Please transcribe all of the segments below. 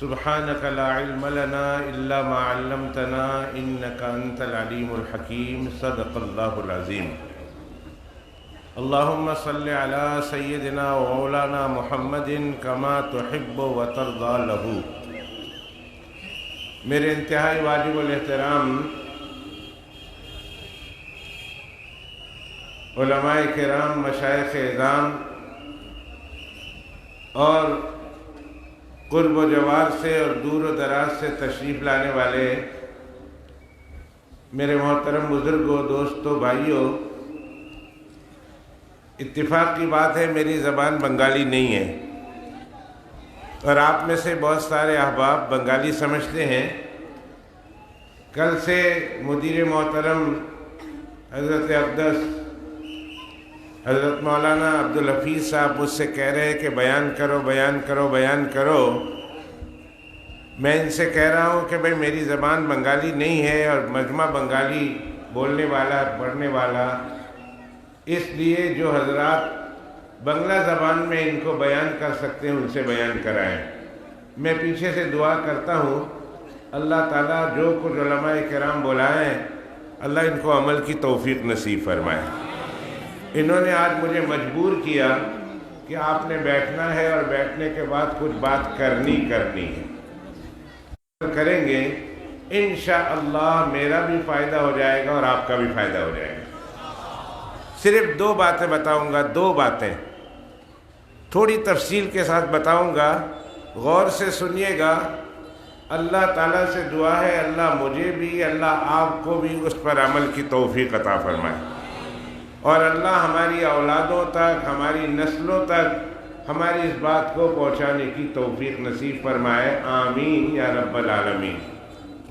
سبحانك لا علم لنا إلا ما علمتنا إنك أنت العليم الحكيم صدق الله العظيم اللهم صل على سيدنا ومولانا محمد كما تحب وترضى له۔ میرے انتہائی واجب الاحترام علماء کرام، مشائخ اعظام اور قرب و جوار سے اور دور و دراز سے تشریف لانے والے میرے محترم بزرگوں، دوستوں، بھائیوں، اتفاق کی بات ہے میری زبان بنگالی نہیں ہے اور آپ میں سے بہت سارے احباب بنگالی سمجھتے ہیں۔ کل سے مدیر محترم حضرت اقدس حضرت مولانا عبدالحفیظ صاحب مجھ سے کہہ رہے ہیں کہ بیان کرو بیان کرو بیان کرو۔ میں ان سے کہہ رہا ہوں کہ بھئی میری زبان بنگالی نہیں ہے اور مجمع بنگالی بولنے والا پڑھنے والا، اس لیے جو حضرات بنگلہ زبان میں ان کو بیان کر سکتے ہیں ان سے بیان کرائیں۔ میں پیچھے سے دعا کرتا ہوں اللہ تعالیٰ جو کچھ علماء کرام بلائیں اللہ ان کو عمل کی توفیق نصیب فرمائے۔ انہوں نے آج مجھے مجبور کیا کہ آپ نے بیٹھنا ہے اور بیٹھنے کے بعد کچھ بات کرنی ہے۔ کریں گے انشاءاللہ میرا بھی فائدہ ہو جائے گا اور آپ کا بھی فائدہ ہو جائے گا۔ صرف دو باتیں بتاؤں گا، دو باتیں تھوڑی تفصیل کے ساتھ بتاؤں گا، غور سے سنیے گا۔ اللہ تعالیٰ سے دعا ہے اللہ مجھے بھی اللہ آپ کو بھی اس پر عمل کی توفیق عطا فرمائے اور اللہ ہماری اولادوں تک، ہماری نسلوں تک ہماری اس بات کو پہنچانے کی توفیق نصیب فرمائے، آمین یا رب العالمین۔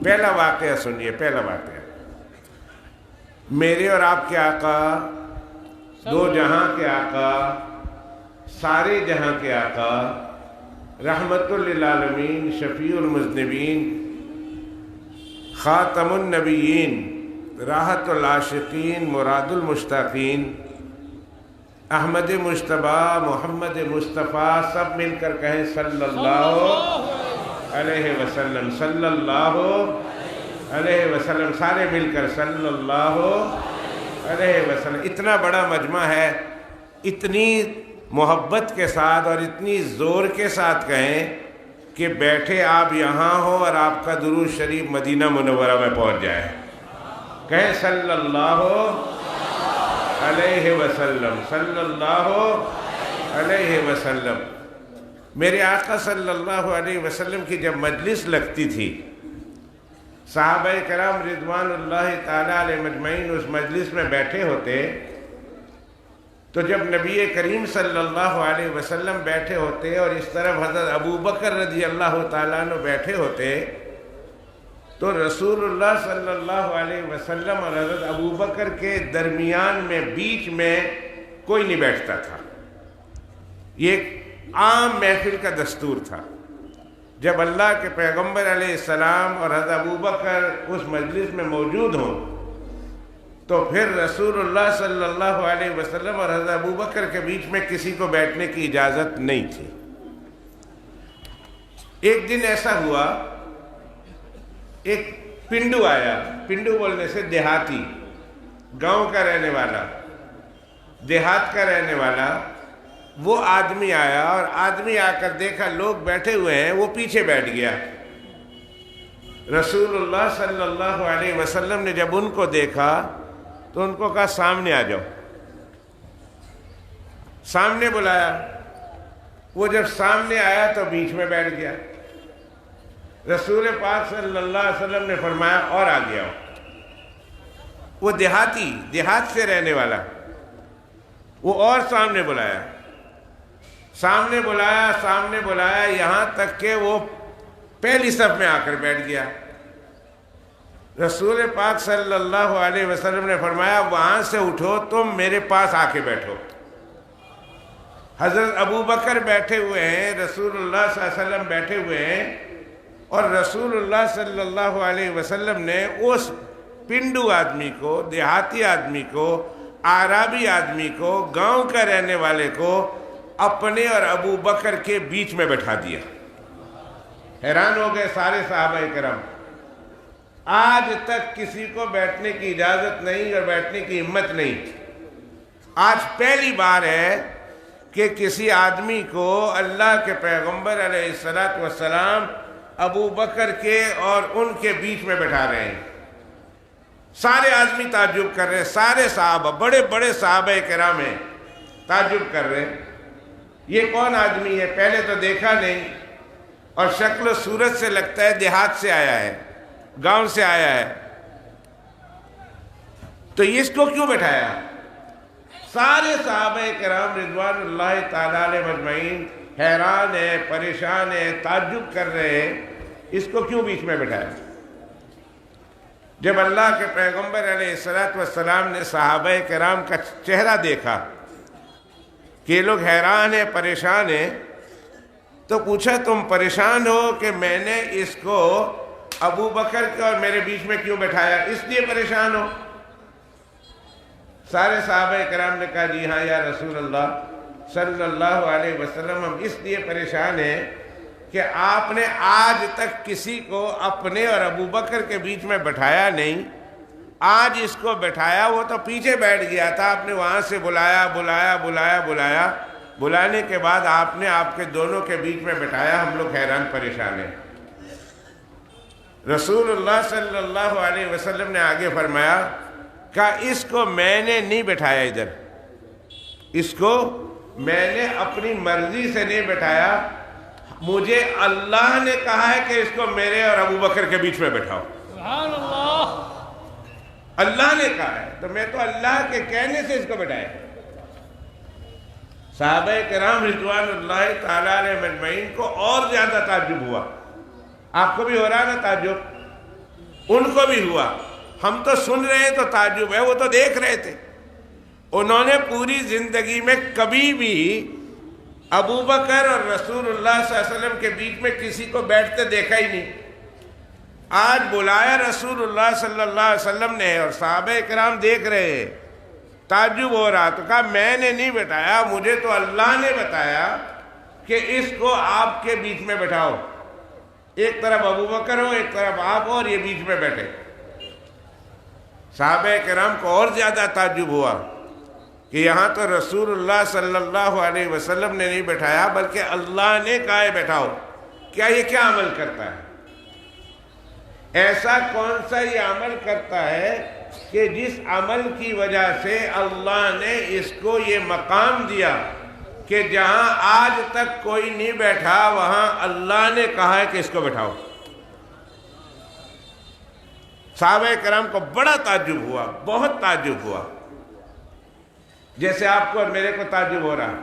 پہلا واقعہ سنیے، پہلا واقعہ میرے اور آپ کے آقا، دو جہاں کے آقا، سارے جہاں کے آقا، رحمت للعالمین، شفیع المذنبین، خاتم النبیین، راحت العاشقین، مراد المشتاقین، احمد مجتبیٰ، محمد مصطفیٰ، سب مل کر کہیں صلی اللہ علیہ وسلم، صلی اللہ علیہ وسلم، سارے مل کر صلی اللہ علیہ وسلم۔ اتنا بڑا مجمع ہے، اتنی محبت کے ساتھ اور اتنی زور کے ساتھ کہیں کہ بیٹھے آپ یہاں ہو اور آپ کا درود شریف مدینہ منورہ میں پہنچ جائے۔ کہیں صلی اللہ علیہ وسلم، صلی اللہ علیہ وسلم۔ میرے آقا صلی اللہ علیہ وسلم کی جب مجلس لگتی تھی، صحابہ کرام رضوان اللہ تعالیٰ علیہ مجمعین اس مجلس میں بیٹھے ہوتے، تو جب نبی کریم صلی اللہ علیہ وسلم بیٹھے ہوتے اور اس طرف حضرت ابو بکر رضی اللہ تعالیٰ عنہ بیٹھے ہوتے، تو رسول اللہ صلی اللہ علیہ وسلم اور حضرت ابو بکر کے درمیان میں بیچ میں کوئی نہیں بیٹھتا تھا۔ یہ ایک عام محفل کا دستور تھا۔ جب اللہ کے پیغمبر علیہ السلام اور حضرت ابو بکر اس مجلس میں موجود ہوں تو پھر رسول اللہ صلی اللہ علیہ وسلم اور حضرت ابو بکر کے بیچ میں کسی کو بیٹھنے کی اجازت نہیں تھی۔ ایک دن ایسا ہوا، ایک پنڈو آیا، پنڈو بولنے سے دیہاتی، گاؤں کا رہنے والا، دیہات کا رہنے والا، وہ آدمی آیا اور آدمی آ کر دیکھا لوگ بیٹھے ہوئے ہیں، وہ پیچھے بیٹھ گیا۔ رسول اللہ صلی اللہ علیہ وسلم نے جب ان کو دیکھا تو ان کو کہا سامنے آ جاؤ، سامنے بلایا۔ وہ جب سامنے آیا تو بیچ میں بیٹھ گیا۔ رسول پاک صلی اللہ علیہ وسلم نے فرمایا اور آ گیا۔ وہ دیہاتی، دیہات سے رہنے والا، وہ اور سامنے بلایا، سامنے بلایا، سامنے بلایا، یہاں تک کہ وہ پہلی صف میں آ کر بیٹھ گیا۔ رسول پاک صلی اللہ علیہ وسلم نے فرمایا وہاں سے اٹھو، تم میرے پاس آ کے بیٹھو۔ حضرت ابو بکر بیٹھے ہوئے ہیں، رسول اللہ صلی اللہ علیہ وسلم بیٹھے ہوئے ہیں، اور رسول اللہ صلی اللہ علیہ وسلم نے اس پنڈو آدمی کو، دیہاتی آدمی کو، اعرابی آدمی کو، گاؤں کا رہنے والے کو اپنے اور ابو بکر کے بیچ میں بٹھا دیا۔ حیران ہو گئے سارے صحابہ کرام. آج تک کسی کو بیٹھنے کی اجازت نہیں اور بیٹھنے کی ہمت نہیں. آج پہلی بار ہے کہ کسی آدمی کو اللہ کے پیغمبر علیہ الصلوۃ والسلام ابو بکر کے اور ان کے بیچ میں بٹھا رہے ہیں. سارے آدمی تعجب کر رہے ہیں، سارے صحابہ، بڑے بڑے صحابہ کرام ہیں، تعجب کر رہے ہیں یہ کون آدمی ہے، پہلے تو دیکھا نہیں اور شکل و صورت سے لگتا ہے دیہات سے آیا ہے، گاؤں سے آیا ہے، تو اس کو کیوں بٹھایا؟ سارے صحابہ کرام رضوان اللہ تعالیٰ علیہ مجمعین حیران ہیں، پریشان ہیں، تعجب کر رہے ہیں اس کو کیوں بیچ میں بٹھایا. جب اللہ کے پیغمبر علیہ الصلوۃ والسلام نے صحابہ کرام کا چہرہ دیکھا کہ یہ لوگ حیران ہیں، پریشان ہیں، تو پوچھا تم پریشان ہو کہ میں نے اس کو ابو بکر کے اور میرے بیچ میں کیوں بٹھایا، اس لیے پریشان ہو؟ سارے صحابہ کرام نے کہا جی ہاں یا رسول اللہ صلی اللہ علیہ وسلم، ہم اس لیے پریشان ہیں کہ آپ نے آج تک کسی کو اپنے اور ابو بکر کے بیچ میں بٹھایا نہیں. آج اس کو بٹھایا، وہ تو پیچھے بیٹھ گیا تھا، آپ نے وہاں سے بلایا بلایا بلایا بلایا، بلانے کے بعد آپ نے آپ کے دونوں کے بیچ میں بٹھایا، ہم لوگ حیران پریشان ہیں. رسول اللہ صلی اللہ علیہ وسلم نے آگے فرمایا کہ اس کو میں نے نہیں بٹھایا، ادھر اس کو میں نے اپنی مرضی سے نہیں بٹھایا، مجھے اللہ نے کہا ہے کہ اس کو میرے اور ابو بکر کے بیچ میں بٹھاؤ. سبحان اللہ. اللہ نے کہا ہے تو میں تو اللہ کے کہنے سے اس کو بٹھایا. صحابہ کرام رضوان اللہ تعالیٰ علیہ مجمعین کو اور زیادہ تعجب ہوا. آپ کو بھی ہو رہا نا تعجب، ان کو بھی ہوا. ہم تو سن رہے ہیں تو تعجب ہے، وہ تو دیکھ رہے تھے. انہوں نے پوری زندگی میں کبھی بھی ابو بکر اور رسول اللہ صلی اللہ علیہ وسلم کے بیچ میں کسی کو بیٹھتے دیکھا ہی نہیں. آج بلایا رسول اللہ صلی اللہ علیہ وسلم نے اور صحابہ کرام دیکھ رہے ہیں، تعجب ہو رہا، تو کہا میں نے نہیں بٹھایا، مجھے تو اللہ نے بتایا کہ اس کو آپ کے بیچ میں بٹھاؤ. ایک طرف ابو بکر ہو، ایک طرف آپ ہو، اور یہ بیچ میں بیٹھے. صحابہ کرام کو اور زیادہ تعجب ہوا کہ یہاں تو رسول اللہ صلی اللہ علیہ وسلم نے نہیں بٹھایا بلکہ اللہ نے کہا ہے بیٹھاؤ. کیا یہ کیا عمل کرتا ہے؟ ایسا کون سا یہ عمل کرتا ہے کہ جس عمل کی وجہ سے اللہ نے اس کو یہ مقام دیا کہ جہاں آج تک کوئی نہیں بیٹھا وہاں اللہ نے کہا ہے کہ اس کو بٹھاؤ. صحابہ کرام کو بڑا تعجب ہوا، بہت تعجب ہوا، جیسے آپ کو اور میرے کو تعجب ہو رہا.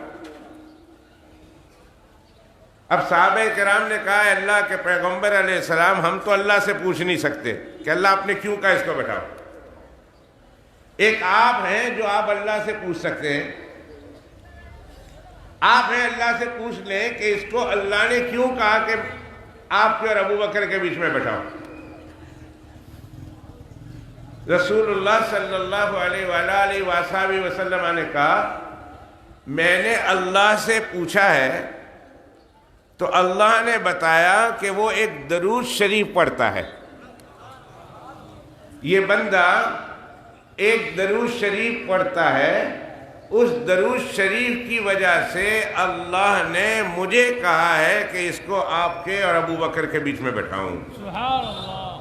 اب صحابہ کرام نے کہا ہے اللہ کے پیغمبر علیہ السلام ہم تو اللہ سے پوچھ نہیں سکتے کہ اللہ آپ نے کیوں کہا اس کو بٹھاؤ. ایک آپ ہیں جو آپ اللہ سے پوچھ سکتے ہیں. آپ ہیں اللہ سے پوچھ لیں کہ اس کو اللہ نے کیوں کہا کہ آپ کے اور ابو بکر کے بیچ میں بٹھاؤ. رسول اللہ صلی اللہ علیہ وآلہ وآلہ وسلم نے کہا میں نے اللہ سے پوچھا ہے تو اللہ نے بتایا کہ وہ ایک درود شریف پڑھتا ہے. یہ بندہ ایک درود شریف پڑھتا ہے، اس درود شریف کی وجہ سے اللہ نے مجھے کہا ہے کہ اس کو آپ کے اور ابو بکر کے بیچ میں بٹھاؤں. سبحان اللہ.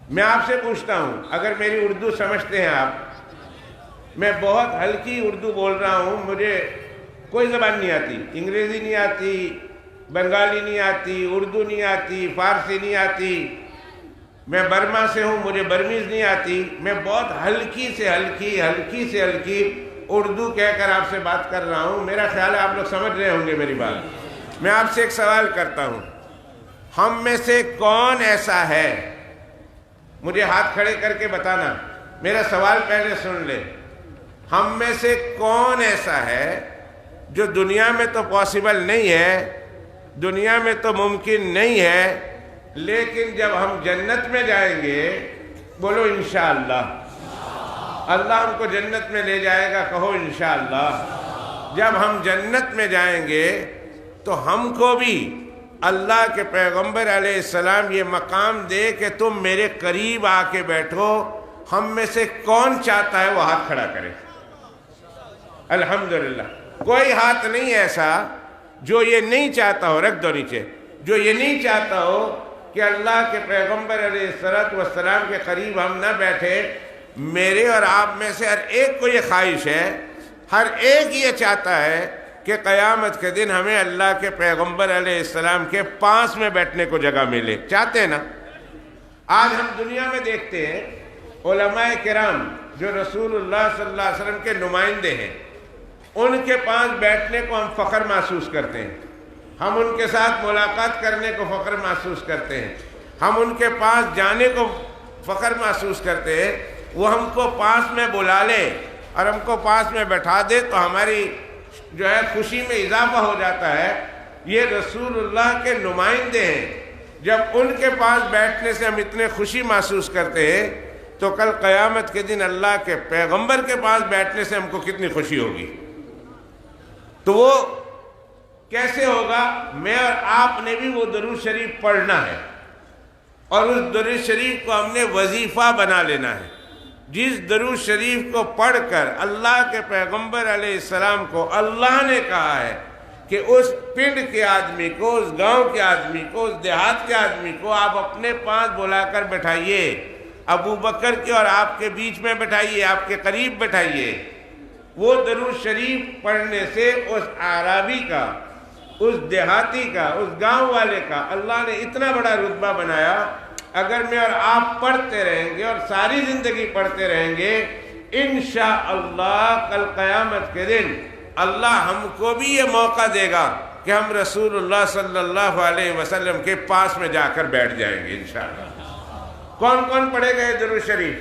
میں آپ سے پوچھتا ہوں، اگر میری اردو سمجھتے ہیں آپ، میں بہت ہلکی اردو بول رہا ہوں، مجھے کوئی زبان نہیں آتی، انگریزی نہیں آتی، بنگالی نہیں آتی، اردو نہیں آتی، فارسی نہیں آتی، میں برما سے ہوں، مجھے برمیز نہیں آتی. میں بہت ہلکی سے ہلکی اردو کہہ کر آپ سے بات کر رہا ہوں. میرا خیال ہے آپ لوگ سمجھ رہے ہوں گے میری بات. میں آپ سے ایک سوال کرتا ہوں، ہم میں سے کون ایسا ہے، مجھے ہاتھ کھڑے کر کے بتانا، میرا سوال پہلے سن لے، ہم میں سے کون ایسا ہے جو دنیا میں تو پاسبل نہیں ہے، دنیا میں تو ممکن نہیں ہے، لیکن جب ہم جنت میں جائیں گے، بولو انشاءاللہ، اللہ ہم کو جنت میں لے جائے گا، کہو انشاءاللہ. جب ہم جنت میں جائیں گے تو ہم کو بھی اللہ کے پیغمبر علیہ السلام یہ مقام دے کہ تم میرے قریب آ کے بیٹھو، ہم میں سے کون چاہتا ہے وہ ہاتھ کھڑا کرے؟ الحمدللہ کوئی ہاتھ نہیں ایسا جو یہ نہیں چاہتا ہو، رکھ دو نیچے، جو یہ نہیں چاہتا ہو کہ اللہ کے پیغمبر علیہ السلام کے قریب ہم نہ بیٹھے۔ میرے اور آپ میں سے ہر ایک کو یہ خواہش ہے، ہر ایک یہ چاہتا ہے کہ قیامت کے دن ہمیں اللہ کے پیغمبر علیہ السلام کے پاس میں بیٹھنے کو جگہ ملے، چاہتے ہیں نا؟ آج ہم دنیا میں دیکھتے ہیں علماء کرام جو رسول اللہ صلی اللہ علیہ وسلم کے نمائندے ہیں، ان کے پاس بیٹھنے کو ہم فخر محسوس کرتے ہیں، ہم ان کے ساتھ ملاقات کرنے کو فخر محسوس کرتے ہیں، ہم ان کے پاس جانے کو فخر محسوس کرتے ہیں۔ وہ ہم کو پاس میں بلا لے اور ہم کو پاس میں بیٹھا دے تو ہماری جو ہے خوشی میں اضافہ ہو جاتا ہے۔ یہ رسول اللہ کے نمائندے ہیں، جب ان کے پاس بیٹھنے سے ہم اتنے خوشی محسوس کرتے ہیں تو کل قیامت کے دن اللہ کے پیغمبر کے پاس بیٹھنے سے ہم کو کتنی خوشی ہوگی۔ تو وہ کیسے ہوگا؟ میں اور آپ نے بھی وہ درود شریف پڑھنا ہے، اور اس درود شریف کو ہم نے وظیفہ بنا لینا ہے۔ جس درود شریف کو پڑھ کر اللہ کے پیغمبر علیہ السلام کو اللہ نے کہا ہے کہ اس پنڈ کے آدمی کو، اس گاؤں کے آدمی کو، اس دیہات کے آدمی کو آپ اپنے پاس بلا کر بٹھائیے، ابو بکر کے اور آپ کے بیچ میں بٹھائیے، آپ کے قریب بٹھائیے۔ وہ درود شریف پڑھنے سے اس اعرابی کا، اس دیہاتی کا، اس گاؤں والے کا اللہ نے اتنا بڑا رتبہ بنایا۔ اگر میں اور آپ پڑھتے رہیں گے اور ساری زندگی پڑھتے رہیں گے، انشاءاللہ کل قیامت کے دن اللہ ہم کو بھی یہ موقع دے گا کہ ہم رسول اللہ صلی اللہ علیہ وسلم کے پاس میں جا کر بیٹھ جائیں گے انشاءاللہ۔ کون کون پڑھے گا یہ درود شریف؟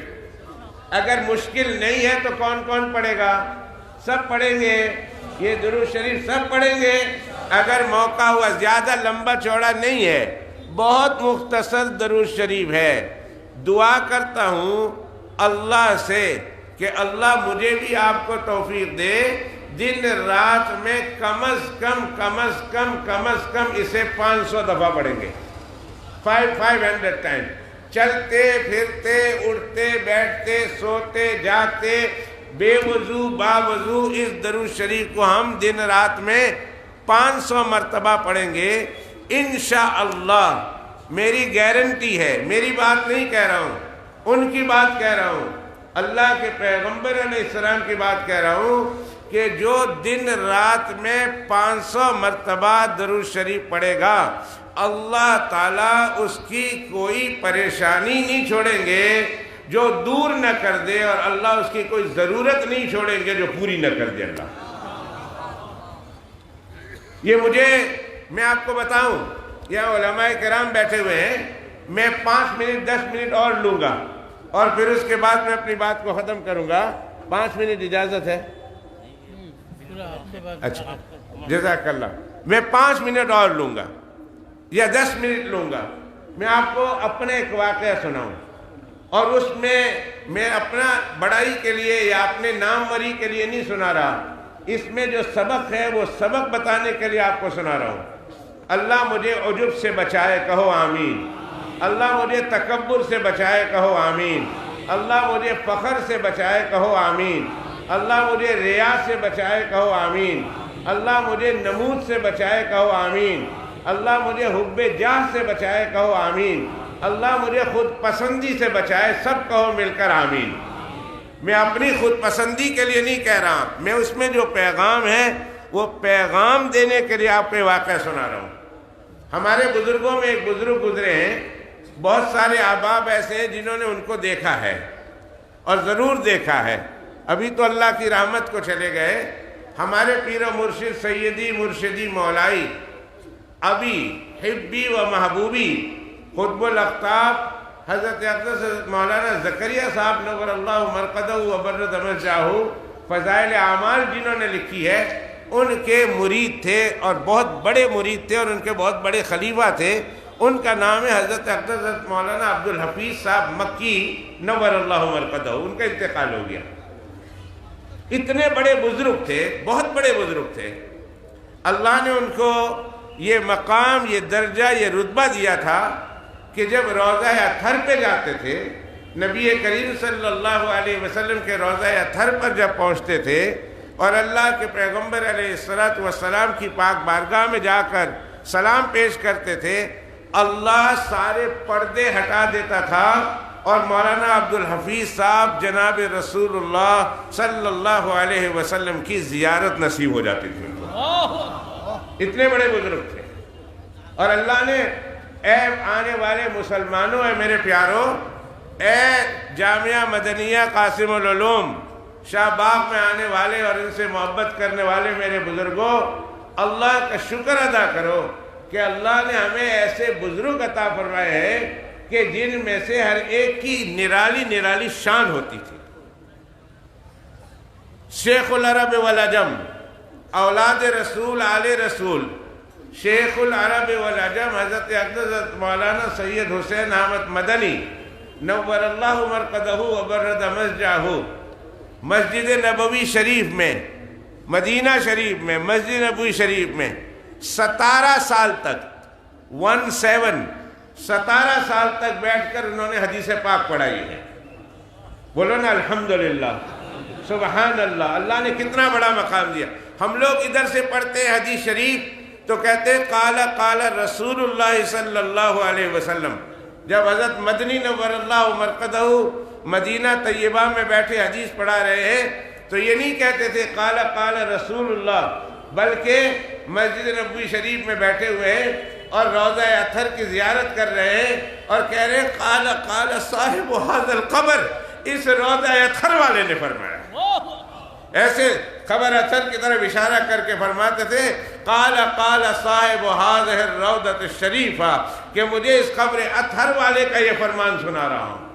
اگر مشکل نہیں ہے تو کون کون پڑھے گا؟ سب پڑھیں گے یہ درود شریف، سب پڑھیں گے۔ اگر موقع ہوا، زیادہ لمبا چوڑا نہیں ہے، بہت مختصر درود شریف ہے۔ دعا کرتا ہوں اللہ سے کہ اللہ مجھے بھی آپ کو توفیق دے، دن رات میں کم از کم اسے 500 دفعہ پڑھیں گے، 500 ٹائم، چلتے پھرتے اٹھتے بیٹھتے سوتے جاگتے بے وضو باوضو اس درود شریف کو ہم دن رات میں 500 مرتبہ پڑھیں گے انشاءاللہ۔ میری گارنٹی ہے، میری بات نہیں کہہ رہا ہوں، ان کی بات کہہ رہا ہوں، اللہ کے پیغمبر علیہ السلام کی بات کہہ رہا ہوں کہ جو دن رات میں 500 مرتبہ درود شریف پڑھے گا، اللہ تعالیٰ اس کی کوئی پریشانی نہیں چھوڑیں گے جو دور نہ کر دے، اور اللہ اس کی کوئی ضرورت نہیں چھوڑیں گے جو پوری نہ کر دے اللہ۔ یہ میں آپ کو بتاؤں، یہاں علماء کرام بیٹھے ہوئے ہیں، میں 5 منٹ 10 منٹ اور لوں گا اور پھر اس کے بعد میں اپنی بات کو ختم کروں گا۔ 5 منٹ اجازت ہے؟ اچھا جزاک اللہ۔ میں 5 منٹ اور لوں گا یا 10 منٹ لوں گا۔ میں آپ کو اپنے ایک واقعہ سناؤں، اور اس میں اپنا بڑائی کے لیے یا اپنے ناموری کے لیے نہیں سنا رہا، اس میں جو سبق ہے وہ سبق بتانے کے لیے آپ کو سنا رہا ہوں۔ اللہ مجھے عجب سے بچائے، کہو آمین۔ اللہ مجھے تکبر سے بچائے، کہو آمین۔ اللہ مجھے فخر سے بچائے، کہو آمین۔ اللہ مجھے ریا سے بچائے، کہو آمین۔ اللہ مجھے نمود سے بچائے، کہو آمین۔ اللہ مجھے حب جاہ سے بچائے، کہو آمین۔ اللہ مجھے خود پسندی سے بچائے، سب کہو مل کر آمین۔ میں اپنی خود پسندی کے لیے نہیں کہہ رہا، میں اس میں جو پیغام ہے وہ پیغام دینے کے لیے آپ کو واقعہ سنا رہا ہوں۔ ہمارے بزرگوں میں ایک بزرگ گزرے ہیں، بہت سارے احباب ایسے ہیں جنہوں نے ان کو دیکھا ہے اور ضرور دیکھا ہے، ابھی تو اللہ کی رحمت کو چلے گئے۔ ہمارے پیر و مرشد سیدی مرشدی مولائی ابھی حبی و محبوبی قطب الاقطاب حضرت اقدس مولانا زکریا صاحب نور اللہ مرقدہ و برد مرجعہ فضائل اعمال جنہوں نے لکھی ہے، ان کے مرید تھے اور بہت بڑے مرید تھے اور ان کے بہت بڑے خلیفہ تھے۔ ان کا نام ہے حضرت اقدس مولانا عبدالحفیظ صاحب مکی نور اللہ مرقدہ، ان کا انتقال ہو گیا۔ اتنے بڑے بزرگ تھے، بہت بڑے بزرگ تھے۔ اللہ نے ان کو یہ مقام، یہ درجہ، یہ رتبہ دیا تھا کہ جب روضہ اطہر پہ جاتے تھے، نبی کریم صلی اللہ علیہ وسلم کے روضہ اطہر پر جب پہنچتے تھے اور اللہ کے پیغمبر علیہ السلام کی پاک بارگاہ میں جا کر سلام پیش کرتے تھے، اللہ سارے پردے ہٹا دیتا تھا اور مولانا عبدالحفیظ صاحب جناب رسول اللہ صلی اللہ علیہ وسلم کی زیارت نصیب ہو جاتی تھی. اتنے بڑے بزرگ تھے. اور اللہ نے اے آنے والے مسلمانوں، اے میرے پیاروں، اے جامعہ مدنیہ قاسم العلوم شاہ باغ میں آنے والے اور ان سے محبت کرنے والے میرے بزرگوں، اللہ کا شکر ادا کرو کہ اللہ نے ہمیں ایسے بزرگ عطا فرمائے ہیں کہ جن میں سے ہر ایک کی نرالی نرالی شان ہوتی تھی. شیخ العرب والعجم، اولاد رسول آل رسول، شیخ العرب والعجم حضرت اقدس مولانا سید حسین احمد مدنی نور اللہ مرقدہ وبرد مسجدہ، مسجد نبوی شریف میں، مدینہ شریف میں، مسجد نبوی شریف میں 17 سال تک 17 سال تک بیٹھ کر انہوں نے حدیث پاک پڑھائی ہے. بولو نا الحمدللہ، سبحان اللہ. اللہ نے کتنا بڑا مقام دیا. ہم لوگ ادھر سے پڑھتے ہیں حدیث شریف تو کہتے ہیں قال رسول اللہ صلی اللہ علیہ وسلم. جب حضرت مدنی نور اللہ مرقدہ مدینہ طیبہ میں بیٹھے حدیث پڑھا رہے ہیں تو یہ نہیں کہتے تھے قال رسول اللہ، بلکہ مسجد نبوی شریف میں بیٹھے ہوئے ہیں اور روضہ اطہر کی زیارت کر رہے ہیں اور کہہ رہے ہیں قال صاحب ھذا القبر، اس روضہ اطہر والے نے فرمایا. ایسے قبر اطہر کی طرف اشارہ کر کے فرماتے تھے قال صاحب ھذہ الروضہ الشریفہ، کہ مجھے اس قبر اطہر والے کا یہ فرمان سنا رہا ہوں.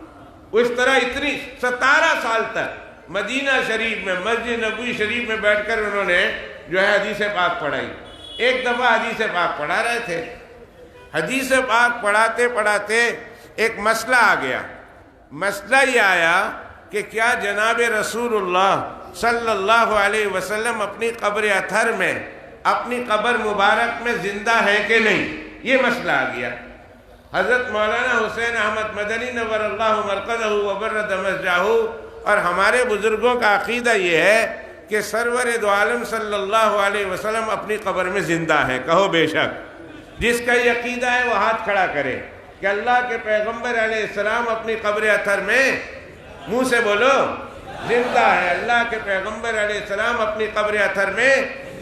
اس طرح اتنی 17 سال تک مدینہ شریف میں، مسجد نبوی شریف میں بیٹھ کر انہوں نے جو ہے حدیث پاک پڑھائی. ایک دفعہ حدیث پاک پڑھا رہے تھے، حدیث پاک پڑھاتے پڑھاتے ایک مسئلہ آ گیا. مسئلہ یہ آیا کہ کیا جناب رسول اللہ صلی اللہ علیہ وسلم اپنی قبر اطہر میں، اپنی قبر مبارک میں زندہ ہے کہ نہیں. یہ مسئلہ آ گیا. حضرت مولانا حسین احمد مدنی نور اللہ مرقدہ وبرد مسجدہ اور ہمارے بزرگوں کا عقیدہ یہ ہے کہ سرور دو عالم صلی اللہ علیہ وسلم اپنی قبر میں زندہ ہیں. کہو بے شک. جس کا یہ عقیدہ ہے وہ ہاتھ کھڑا کرے کہ اللہ کے پیغمبر علیہ السلام اپنی قبر اطہر میں، منہ سے بولو، زندہ ہے. اللہ کے پیغمبر علیہ السلام اپنی قبر اطہر میں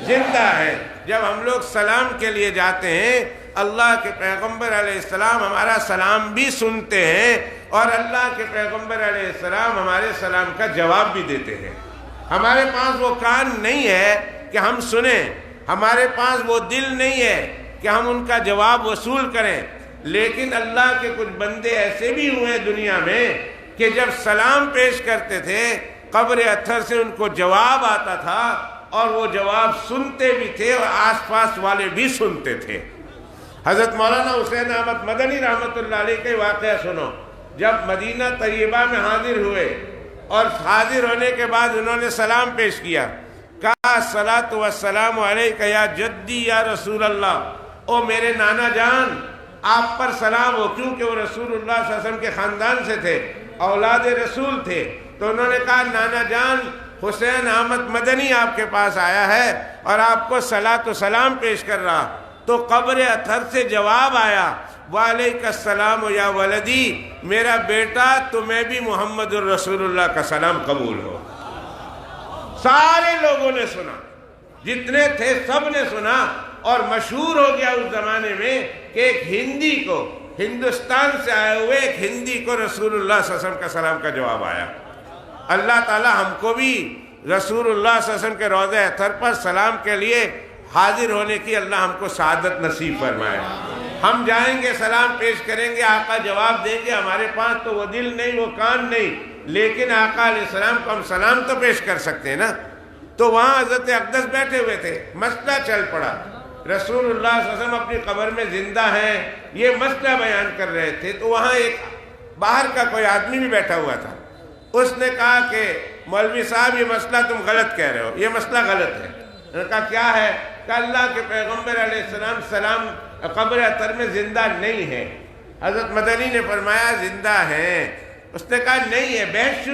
زندہ ہے. جب ہم لوگ سلام کے لیے جاتے ہیں اللہ کے پیغمبر علیہ السلام ہمارا سلام بھی سنتے ہیں اور اللہ کے پیغمبر علیہ السلام ہمارے سلام کا جواب بھی دیتے ہیں. ہمارے پاس وہ کان نہیں ہے کہ ہم سنیں، ہمارے پاس وہ دل نہیں ہے کہ ہم ان کا جواب وصول کریں، لیکن اللہ کے کچھ بندے ایسے بھی ہوئے دنیا میں کہ جب سلام پیش کرتے تھے قبر اطہر سے ان کو جواب آتا تھا اور وہ جواب سنتے بھی تھے اور آس پاس والے بھی سنتے تھے. حضرت مولانا حسین احمد مدنی رحمۃ اللہ علیہ کے واقعہ سنو. جب مدینہ طیبہ میں حاضر ہوئے اور حاضر ہونے کے بعد انہوں نے سلام پیش کیا، کہا الصلاۃ والسلام علیک یا جدی یا رسول اللہ، او میرے نانا جان آپ پر سلام ہو. کیونکہ وہ رسول اللہ صلی اللہ علیہ وسلم کے خاندان سے تھے، اولاد رسول تھے. تو انہوں نے کہا نانا جان حسین احمد مدنی آپ کے پاس آیا ہے اور آپ کو صلاۃ و سلام پیش کر رہا. تو قبر اطہر سے جواب آیا وعلیک السلام یا ولدی، میرا بیٹا تمہیں بھی محمد الرسول اللہ کا سلام قبول ہو. سارے لوگوں نے سنا، جتنے تھے سب نے سنا اور مشہور ہو گیا اس زمانے میں کہ ایک ہندی کو، ہندوستان سے آئے ہوئے ایک ہندی کو رسول اللہ صلی اللہ علیہ وسلم کا سلام کا جواب آیا. اللہ تعالی ہم کو بھی رسول اللہ صلی اللہ علیہ وسلم کے روضہ اطہر پر سلام کے لیے حاضر ہونے کی اللہ ہم کو سعادت نصیب فرمائے. ہم جائیں گے، سلام پیش کریں گے، آقا جواب دیں گے. ہمارے پاس تو وہ دل نہیں، وہ کان نہیں، لیکن آقا علیہ السلام کو ہم سلام تو پیش کر سکتے ہیں نا. تو وہاں حضرت اقدس بیٹھے ہوئے تھے، مسئلہ چل پڑا. رسول اللہ صلی اللہ علیہ وسلم اپنی قبر میں زندہ ہیں، یہ مسئلہ بیان کر رہے تھے. تو وہاں ایک باہر کا کوئی آدمی بھی بیٹھا ہوا تھا. اس نے کہا کہ مولوی صاحب یہ مسئلہ تم غلط کہہ رہے ہو، یہ مسئلہ غلط ہے. انہوں نے کہا کیا ہے؟ کہ اللہ کے پیغمبر علیہ السلام سلام قبر اطہر میں زندہ نہیں ہے؟ حضرت مدنی نے فرمایا زندہ ہیں۔ اس نے کہا نہیں ہے۔ بحث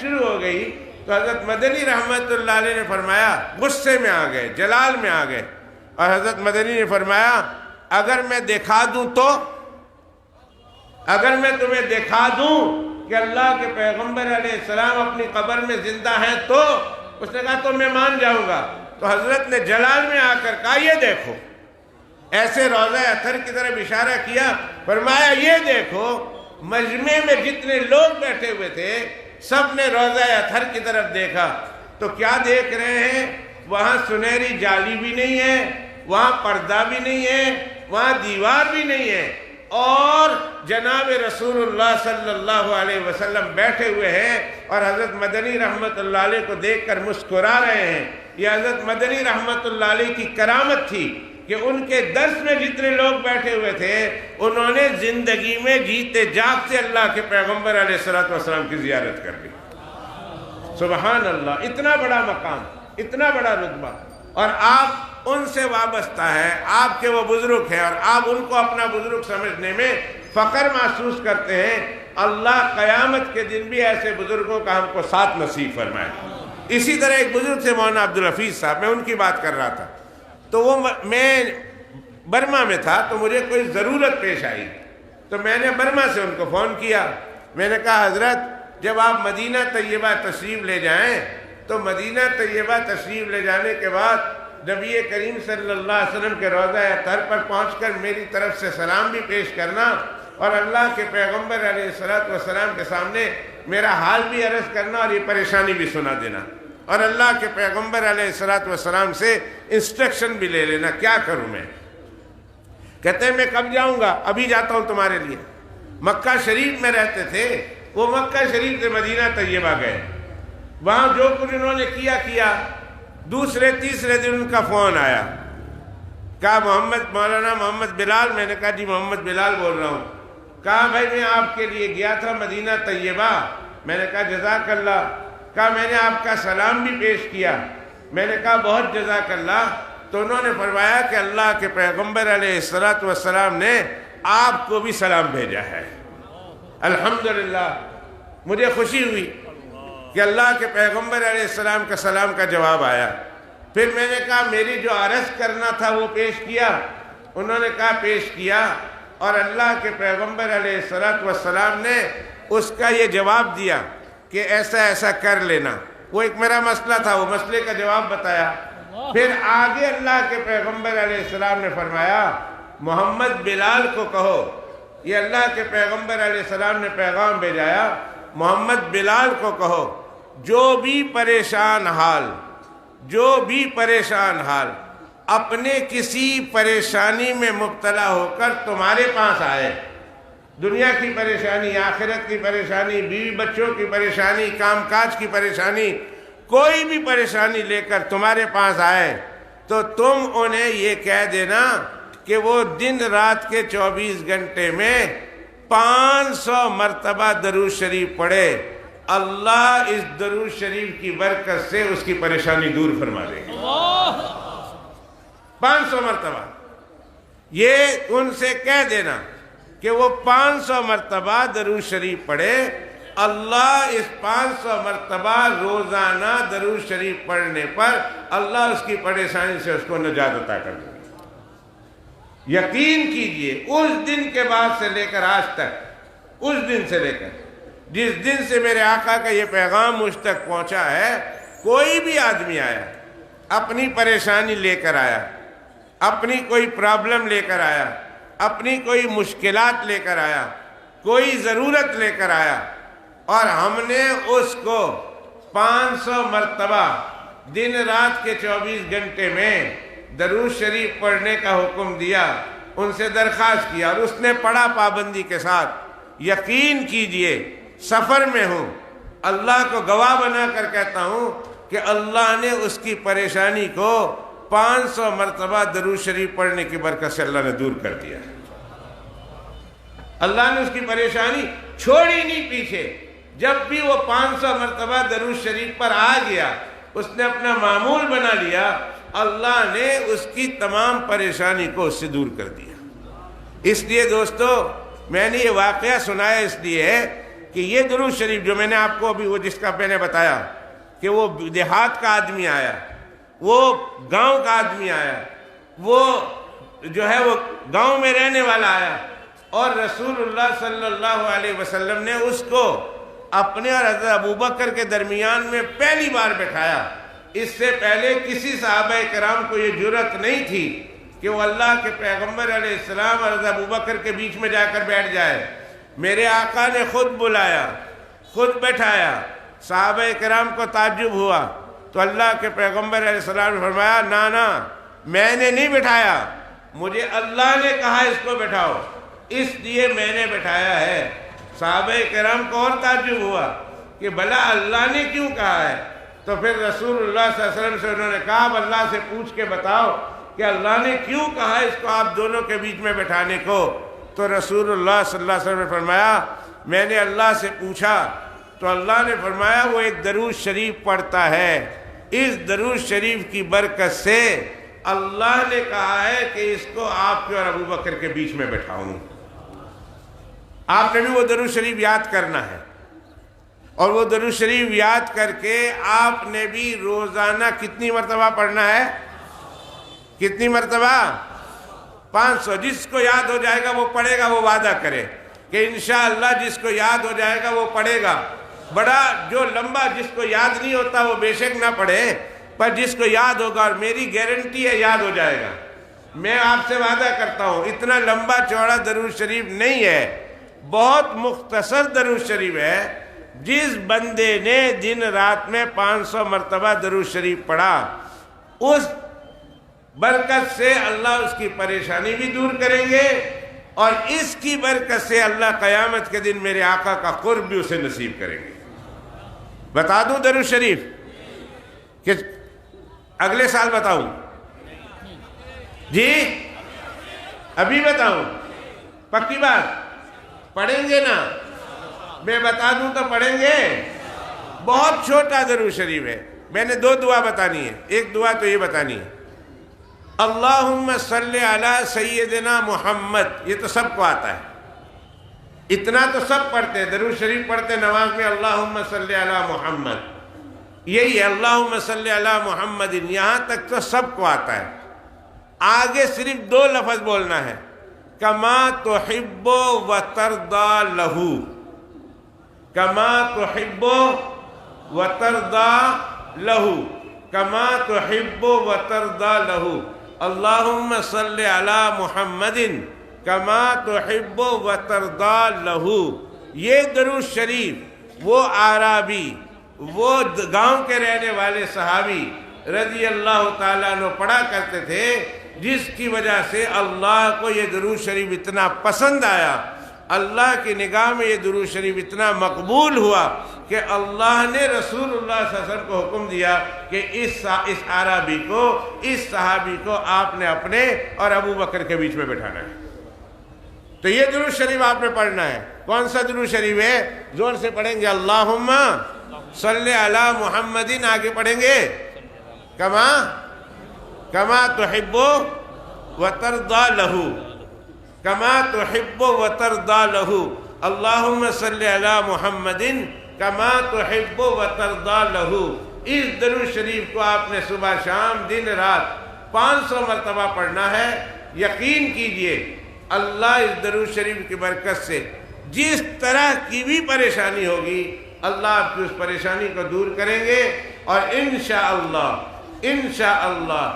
شروع ہو گئی تو حضرت مدنی رحمت اللہ علیہ نے فرمایا، غصے میں آ گئے، جلال میں آ گئے، اور حضرت مدنی نے فرمایا اگر میں دکھا دوں تو، اگر میں تمہیں دکھا دوں کہ اللہ کے پیغمبر علیہ السلام اپنی قبر میں زندہ ہیں تو؟ اس نے کہا تو میں مان جاؤں گا۔ تو حضرت نے جلال میں آ کر کہا یہ دیکھو، ایسے روضہ اطہر کی طرف اشارہ کیا، فرمایا یہ دیکھو، مجمع میں جتنے لوگ بیٹھے ہوئے تھے سب نے روضہ اطہر کی طرف دیکھا۔ تو کیا دیکھ رہے ہیں؟ وہاں سنہری جالی بھی نہیں ہے، وہاں پردہ بھی نہیں ہے، وہاں دیوار بھی نہیں ہے، اور جناب رسول اللہ صلی اللہ علیہ وسلم بیٹھے ہوئے ہیں اور حضرت مدنی رحمت اللہ علیہ کو دیکھ کر مسکرا رہے ہیں۔ یہ حضرت مدنی رحمت اللہ علیہ کی کرامت تھی کہ ان کے درس میں جتنے لوگ بیٹھے ہوئے تھے انہوں نے زندگی میں جیتے جاگتے اللہ کے پیغمبر علیہ السلام کی زیارت کر لی۔ سبحان اللہ، اتنا بڑا مقام، اتنا بڑا رتبہ، اور آپ ان سے وابستہ ہیں، آپ کے وہ بزرگ ہیں اور آپ ان کو اپنا بزرگ سمجھنے میں فخر محسوس کرتے ہیں۔ اللہ قیامت کے دن بھی ایسے بزرگوں کا ہم کو ساتھ نصیب فرمائے۔ اسی طرح ایک بزرگ سے مولانا عبدالحفیظ صاحب، میں ان کی بات کر رہا تھا، تو میں برما میں تھا تو مجھے کوئی ضرورت پیش آئی، تو میں نے برما سے ان کو فون کیا، میں نے کہا حضرت جب آپ مدینہ طیبہ تشریف لے جائیں تو مدینہ طیبہ تشریف لے جانے کے بعد نبی کریم صلی اللہ علیہ وسلم کے روضہ اطہر پر پہنچ کر میری طرف سے سلام بھی پیش کرنا، اور اللہ کے پیغمبر علیہ السلام کے سامنے میرا حال بھی عرض کرنا اور یہ پریشانی بھی سنا دینا، اور اللہ کے پیغمبر علیہ السلام سے انسٹرکشن بھی لے لینا کیا کروں میں۔ کہتے ہیں میں کب جاؤں گا؟ ابھی جاتا ہوں تمہارے لیے۔ مکہ شریف میں رہتے تھے، وہ مکہ شریف سے مدینہ طیبہ گئے، وہاں جو کچھ انہوں نے کیا، دوسرے تیسرے دن ان کا فون آیا، کہا مولانا محمد بلال۔ میں نے کہا جی محمد بلال بول رہا ہوں۔ کہا بھائی میں آپ کے لیے گیا تھا مدینہ طیبہ۔ میں نے کہا جزاک اللہ۔ کہا میں نے آپ کا سلام بھی پیش کیا۔ میں نے کہا بہت جزاک اللہ۔ تو انہوں نے فرمایا کہ اللہ کے پیغمبر علیہ السلام نے آپ کو بھی سلام بھیجا ہے۔ الحمدللہ، مجھے خوشی ہوئی کہ اللہ کے پیغمبر علیہ السلام کا سلام کا جواب آیا۔ پھر میں نے کہا میری جو عرض کرنا تھا وہ پیش کیا؟ انہوں نے کہا پیش کیا، اور اللہ کے پیغمبر علیہ السلام نے اس کا یہ جواب دیا کہ ایسا ایسا کر لینا۔ وہ ایک میرا مسئلہ تھا، وہ مسئلے کا جواب بتایا۔ پھر آگے اللہ کے پیغمبر علیہ السلام نے فرمایا محمد بلال کو کہو، یہ اللہ کے پیغمبر علیہ السلام نے پیغام بھیجایا، محمد بلال کو کہو جو بھی پریشان حال اپنے کسی پریشانی میں مبتلا ہو کر تمہارے پاس آئے، دنیا کی پریشانی، آخرت کی پریشانی، بیوی بچوں کی پریشانی، کام کاج کی پریشانی، کوئی بھی پریشانی لے کر تمہارے پاس آئے تو تم انہیں یہ کہہ دینا کہ وہ دن رات کے 24 گھنٹے میں 500 مرتبہ درود شریف پڑھے، اللہ اس درود شریف کی برکت سے اس کی پریشانی دور فرما دے گا۔ 500 مرتبہ یہ ان سے کہہ دینا کہ وہ 500 مرتبہ درود شریف پڑھے، اللہ اس 500 مرتبہ روزانہ درود شریف پڑھنے پر اللہ اس کی پریشانی سے اس کو نجات عطا کر دے۔ یقین کیجئے اس دن کے بعد سے لے کر آج تک، اس دن سے لے کر جس دن سے میرے آقا کا یہ پیغام مجھ تک پہنچا ہے، کوئی بھی آدمی آیا، اپنی پریشانی لے کر آیا، اپنی کوئی پرابلم لے کر آیا، اپنی کوئی مشکلات لے کر آیا، کوئی ضرورت لے کر آیا، اور ہم نے اس کو 500 مرتبہ دن رات کے 24 گھنٹے میں درود شریف پڑھنے کا حکم دیا، ان سے درخواست کیا، اور اس نے پڑھا پابندی کے ساتھ۔ یقین کیجئے سفر میں ہوں، اللہ کو گواہ بنا کر کہتا ہوں کہ اللہ نے اس کی پریشانی کو 500 مرتبہ درود شریف پڑھنے کی برکت سے اللہ نے دور کر دیا۔ اللہ نے اس کی پریشانی چھوڑی نہیں پیچھے۔ جب بھی وہ 500 مرتبہ درود شریف پر آ گیا، اس نے اپنا معمول بنا لیا اللہ نے اس کی تمام پریشانی کو اس سے دور کر دیا۔ اس لیے دوستو میں نے یہ واقعہ سنایا اس لیے ہے کہ یہ درود شریف جو میں نے آپ کو ابھی وہ جس کا میں نے بتایا کہ وہ دیہات کا آدمی آیا، وہ گاؤں کا آدمی آیا، وہ جو ہے وہ گاؤں میں رہنے والا آیا، اور رسول اللہ صلی اللہ علیہ وسلم نے اس کو اپنے اور حضرت ابوبکر کے درمیان میں پہلی بار بٹھایا۔ اس سے پہلے کسی صحابہ کرام کو یہ جرأت نہیں تھی کہ وہ اللہ کے پیغمبر علیہ السلام اور حضرت ابوبکر کے بیچ میں جا کر بیٹھ جائے۔ میرے آقا نے خود بلایا، خود بٹھایا، صحابہ کرام کو تعجب ہوا تو اللہ کے پیغمبر علیہ السلام نے فرمایا نا میں نے نہیں بٹھایا، مجھے اللہ نے کہا اس کو بٹھاؤ، اس لیے میں نے بٹھایا ہے۔ صحابہ کرام کو اور تعجب ہوا کہ بھلا اللہ نے کیوں کہا ہے؟ تو پھر رسول اللہ صلی اللہ علیہ وسلم سے انہوں نے کہا اب اللہ سے پوچھ کے بتاؤ کہ اللہ نے کیوں کہا اس کو آپ دونوں کے بیچ میں بٹھانے کو؟ تو رسول اللہ صلی اللہ علیہ وسلم نے فرمایا میں نے اللہ سے پوچھا تو اللہ نے فرمایا وہ ایک درود شریف پڑھتا ہے، اس درود شریف کی برکت سے اللہ نے کہا ہے کہ اس کو آپ کے اور ابوبکر کے بیچ میں بٹھاؤں۔ آپ نے بھی وہ درود شریف یاد کرنا ہے، اور وہ درود شریف یاد کر کے آپ نے بھی روزانہ کتنی مرتبہ پڑھنا ہے؟ کتنی مرتبہ؟ 500۔ جس کو یاد ہو جائے گا وہ پڑھے گا، وہ وعدہ کرے کہ انشاءاللہ جس کو یاد ہو جائے گا وہ پڑھے گا۔ بڑا جو لمبا جس کو یاد نہیں ہوتا وہ بے شک نہ پڑھے، پر جس کو یاد ہوگا، اور میری گارنٹی ہے یاد ہو جائے گا، میں آپ سے وعدہ کرتا ہوں۔ اتنا لمبا چوڑا درود شریف نہیں ہے، بہت مختصر درود شریف ہے۔ جس بندے نے دن رات میں 500 مرتبہ درود شریف پڑھا، اس برکت سے اللہ اس کی پریشانی بھی دور کریں گے، اور اس کی برکت سے اللہ قیامت کے دن میرے آقا کا قرب بھی اسے نصیب کریں گے۔ بتا دوں درود شریف کہ اگلے سال بتاؤں؟ جی ابھی بتاؤں؟ پکی بات؟ پڑھیں گے نا؟ میں بتا دوں تو پڑھیں گے؟ بہت چھوٹا درود شریف ہے۔ میں نے 2 دعا بتانی ہے، ایک دعا تو یہ بتانی ہے اللہم صلی علی سیدنا محمد، یہ تو سب کو آتا ہے، اتنا تو سب پڑھتے ہیں، درود شریف پڑھتے نماز میں اللہم صلی علی محمد، یہی ہے اللہم صلی علی محمد، یہاں تک تو سب کو آتا ہے۔ آگے صرف 2 لفظ بولنا ہے، کما تحب و ترضا لہو، کما تحب و ترضا لہو، کما تحب و ترضا لہو، اللہم صلی علی محمد کما تحب و ترضا لہو۔ یہ درود شریف وہ اعرابی، وہ گاؤں کے رہنے والے صحابی رضی اللہ تعالیٰ عنہ پڑھا کرتے تھے، جس کی وجہ سے اللہ کو یہ درود شریف اتنا پسند آیا، اللہ کی نگاہ میں یہ درود شریف اتنا مقبول ہوا کہ اللہ نے رسول اللہ صلی اللہ علیہ وسلم کو حکم دیا کہ اس اعرابی کو، اس صحابی کو آپ نے اپنے اور ابوبکر کے بیچ میں بٹھانا ہے۔ تو یہ درود شریف آپ نے پڑھنا ہے۔ کون سا درود شریف ہے؟ زور سے پڑھیں گے اللہم صلی علی محمد، آگے پڑھیں گے کما تحب و ترضا لہو، کما تحب و ترضا لہو، اللہم صلی علی محمد کما تحب و ترضا لہو۔ اس درود شریف کو آپ نے صبح شام دن رات 500 مرتبہ پڑھنا ہے۔ یقین کیجئے اللہ اس درود شریف کی برکت سے جس طرح کی بھی پریشانی ہوگی اللہ آپ کی اس پریشانی کو دور کریں گے، اور انشاءاللہ انشاءاللہ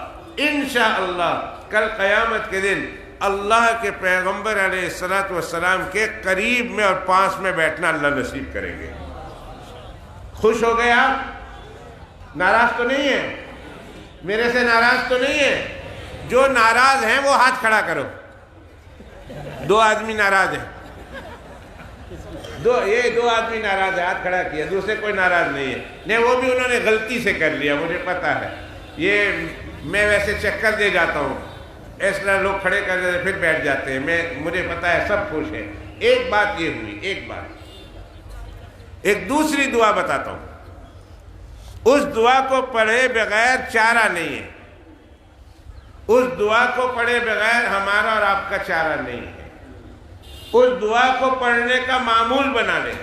انشاءاللہ کل قیامت کے دن اللہ کے پیغمبر علیہ السلام کے قریب میں اور پاس میں بیٹھنا اللہ نصیب کریں گے۔ خوش ہو گئے آپ؟ ناراض تو نہیں ہیں؟ میرے سے ناراض تو نہیں ہیں؟ جو ناراض ہیں وہ ہاتھ کھڑا کرو۔ 2 آدمی ناراض ہیں، یہ 2 آدمی ناراض ہیں، ہاتھ کھڑا کیا، دوسرے کوئی ناراض نہیں ہے۔ نہیں، وہ بھی انہوں نے غلطی سے کر لیا، مجھے پتا ہے، یہ میں ویسے چکر دے جاتا ہوں، اس طرح لوگ کھڑے کر دیتے پھر بیٹھ جاتے ہیں، مجھے پتا ہے سب خوش ہیں۔ ایک بات یہ ہوئی، ایک دوسری دعا بتاتا ہوں، اس دعا کو پڑھے بغیر چارہ نہیں ہے۔ اس دعا کو پڑھے بغیر ہمارا اور آپ کا چارہ نہیں ہے۔ اس دعا کو پڑھنے کا معمول بنا لیں،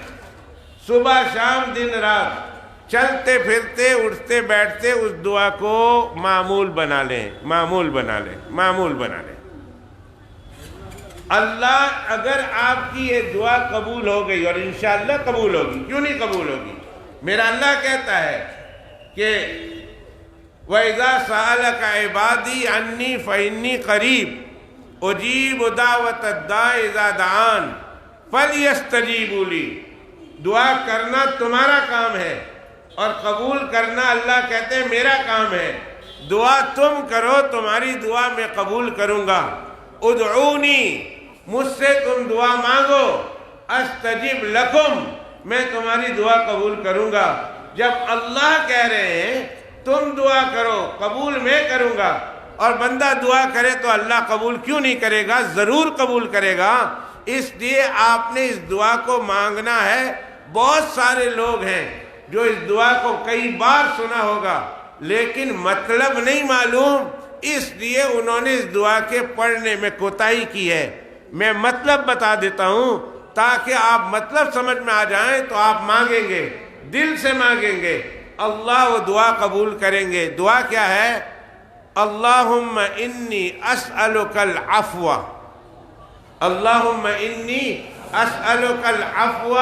صبح شام دن رات چلتے پھرتے اٹھتے بیٹھتے اس دعا کو معمول بنا لیں، معمول بنا لیں، معمول بنا لیں۔ اللہ اگر آپ کی یہ دعا قبول ہو گئی، اور انشاءاللہ قبول ہوگی، کیوں نہیں قبول ہوگی؟ میرا اللہ کہتا ہے کہ وَإِذَا سَأَلَكَ عِبَادِي عَنِّي فَإِنِّي قَرِيبٌ أُجِيبُ دَعْوَةَ الدَّاعِ إِذَا دَعَانِ فَلْيَسْتَجِيبُوا لِي۔ دعا کرنا تمہارا کام ہے اور قبول کرنا اللہ کہتے ہیں میرا کام ہے۔ دعا تم کرو، تمہاری دعا میں قبول کروں گا۔ ادعونی، مجھ سے تم دعا مانگو، استجب لکم، میں تمہاری دعا قبول کروں گا۔ جب اللہ کہہ رہے ہیں تم دعا کرو، قبول میں کروں گا، اور بندہ دعا کرے تو اللہ قبول کیوں نہیں کرے گا؟ ضرور قبول کرے گا۔ اس لیے آپ نے اس دعا کو مانگنا ہے۔ بہت سارے لوگ ہیں جو اس دعا کو کئی بار سنا ہوگا لیکن مطلب نہیں معلوم، اس لیے انہوں نے اس دعا کے پڑھنے میں کوتاہی کی ہے۔ میں مطلب بتا دیتا ہوں تاکہ آپ مطلب سمجھ میں آ جائیں تو آپ مانگیں گے، دل سے مانگیں گے، اللہ وہ دعا قبول کریں گے۔ دعا کیا ہے؟ اللہم انی اسألک العفو، اللہم انی اسألک العفو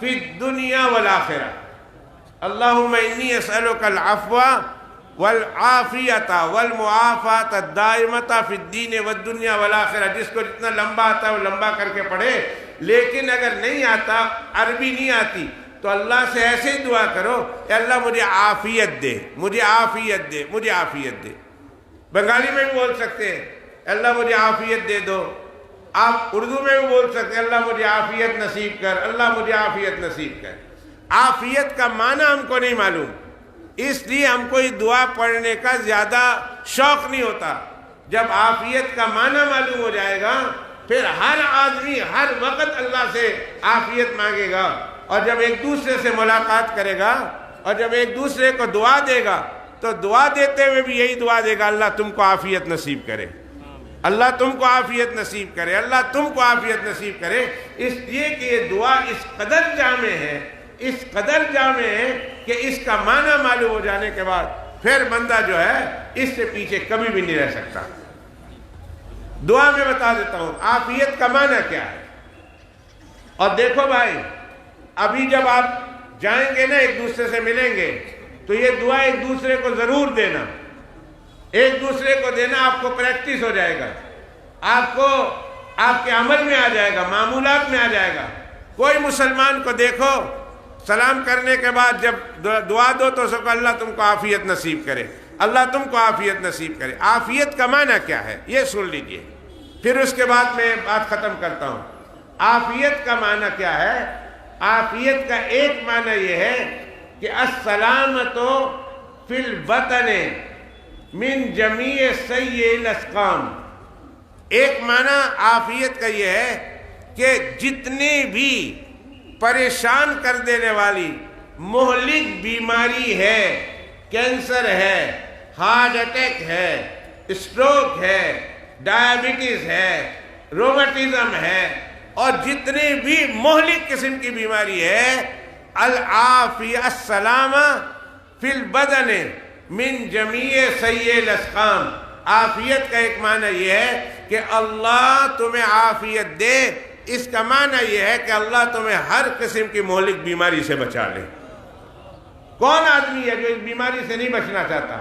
فی الدنیا والآخرہ، اللہم انی اسألک العفو والعافیت والمعافات الدائمت فی الدین والدنیا والآخرہ۔ جس کو جتنا لمبا آتا ہے وہ لمبا کر کے پڑھے، لیکن اگر نہیں آتا، عربی نہیں آتی، تو اللہ سے ایسے ہی دعا کرو، اے اللہ مجھے عافیت دے، مجھے عافیت دے، مجھے عافیت دے۔ بنگالی میں بھی بول سکتے ہیں اللہ مجھے عافیت دے دو، آپ اردو میں بھی بول سکتے ہیں اللہ مجھے عافیت نصیب کر، اللہ مجھے عافیت نصیب کر۔ عافیت کا معنی ہم کو نہیں معلوم، اس لیے ہم کو یہ دعا پڑھنے کا زیادہ شوق نہیں ہوتا۔ جب عافیت کا معنی معلوم ہو جائے گا پھر ہر آدمی ہر وقت اللہ سے عافیت مانگے گا، اور جب ایک دوسرے سے ملاقات کرے گا اور جب ایک دوسرے کو دعا دے گا تو دعا دیتے ہوئے بھی یہی دعا دے گا، اللہ تم کو عافیت نصیب کرے، اللہ تم کو عافیت نصیب کرے، اللہ تم کو عافیت نصیب کرے۔ اس لیے کہ یہ دعا اس قدر جامع ہے، اس قدر جامع ہے کہ اس کا معنی معلوم ہو جانے کے بعد پھر بندہ جو ہے اس سے پیچھے کبھی بھی نہیں رہ سکتا۔ دعا میں بتا دیتا ہوں عافیت کا معنی کیا ہے۔ اور دیکھو بھائی، ابھی جب آپ جائیں گے نا ایک دوسرے سے ملیں گے تو یہ دعا ایک دوسرے کو ضرور دینا، ایک دوسرے کو دینا، آپ کو پریکٹس ہو جائے گا، آپ کو آپ کے عمل میں آ جائے گا، معمولات میں آ جائے گا۔ کوئی مسلمان کو دیکھو سلام کرنے کے بعد جب دعا دو تو سب کو اللہ تم کو عافیت نصیب کرے، اللہ تم کو عافیت نصیب کرے۔ عافیت کا معنی کیا ہے یہ سن لیجئے، پھر اس کے بعد میں بات ختم کرتا ہوں۔ عافیت کا معنی کیا ہے؟ عافیت کا ایک معنی یہ ہے کہ السلامت فی البطن من جمیع سیء الاسقام۔ ایک معنی عافیت کا یہ ہے کہ جتنی بھی پریشان کر دینے والی مہلک بیماری ہے، کینسر ہے، ہارٹ اٹیک ہے، اسٹروک ہے، ڈائبٹیز ہے، رومٹزم ہے، اور جتنی بھی مہلک قسم کی بیماری ہے، العافیہ السلامہ فی البدن من جمیع سیء الاسقام۔ عافیت کا ایک معنی یہ ہے کہ اللہ تمہیں عافیت دے، اس کا معنی یہ ہے کہ اللہ تمہیں ہر قسم کی مہلک بیماری سے بچا لے۔ کون آدمی ہے جو اس بیماری سے نہیں بچنا چاہتا؟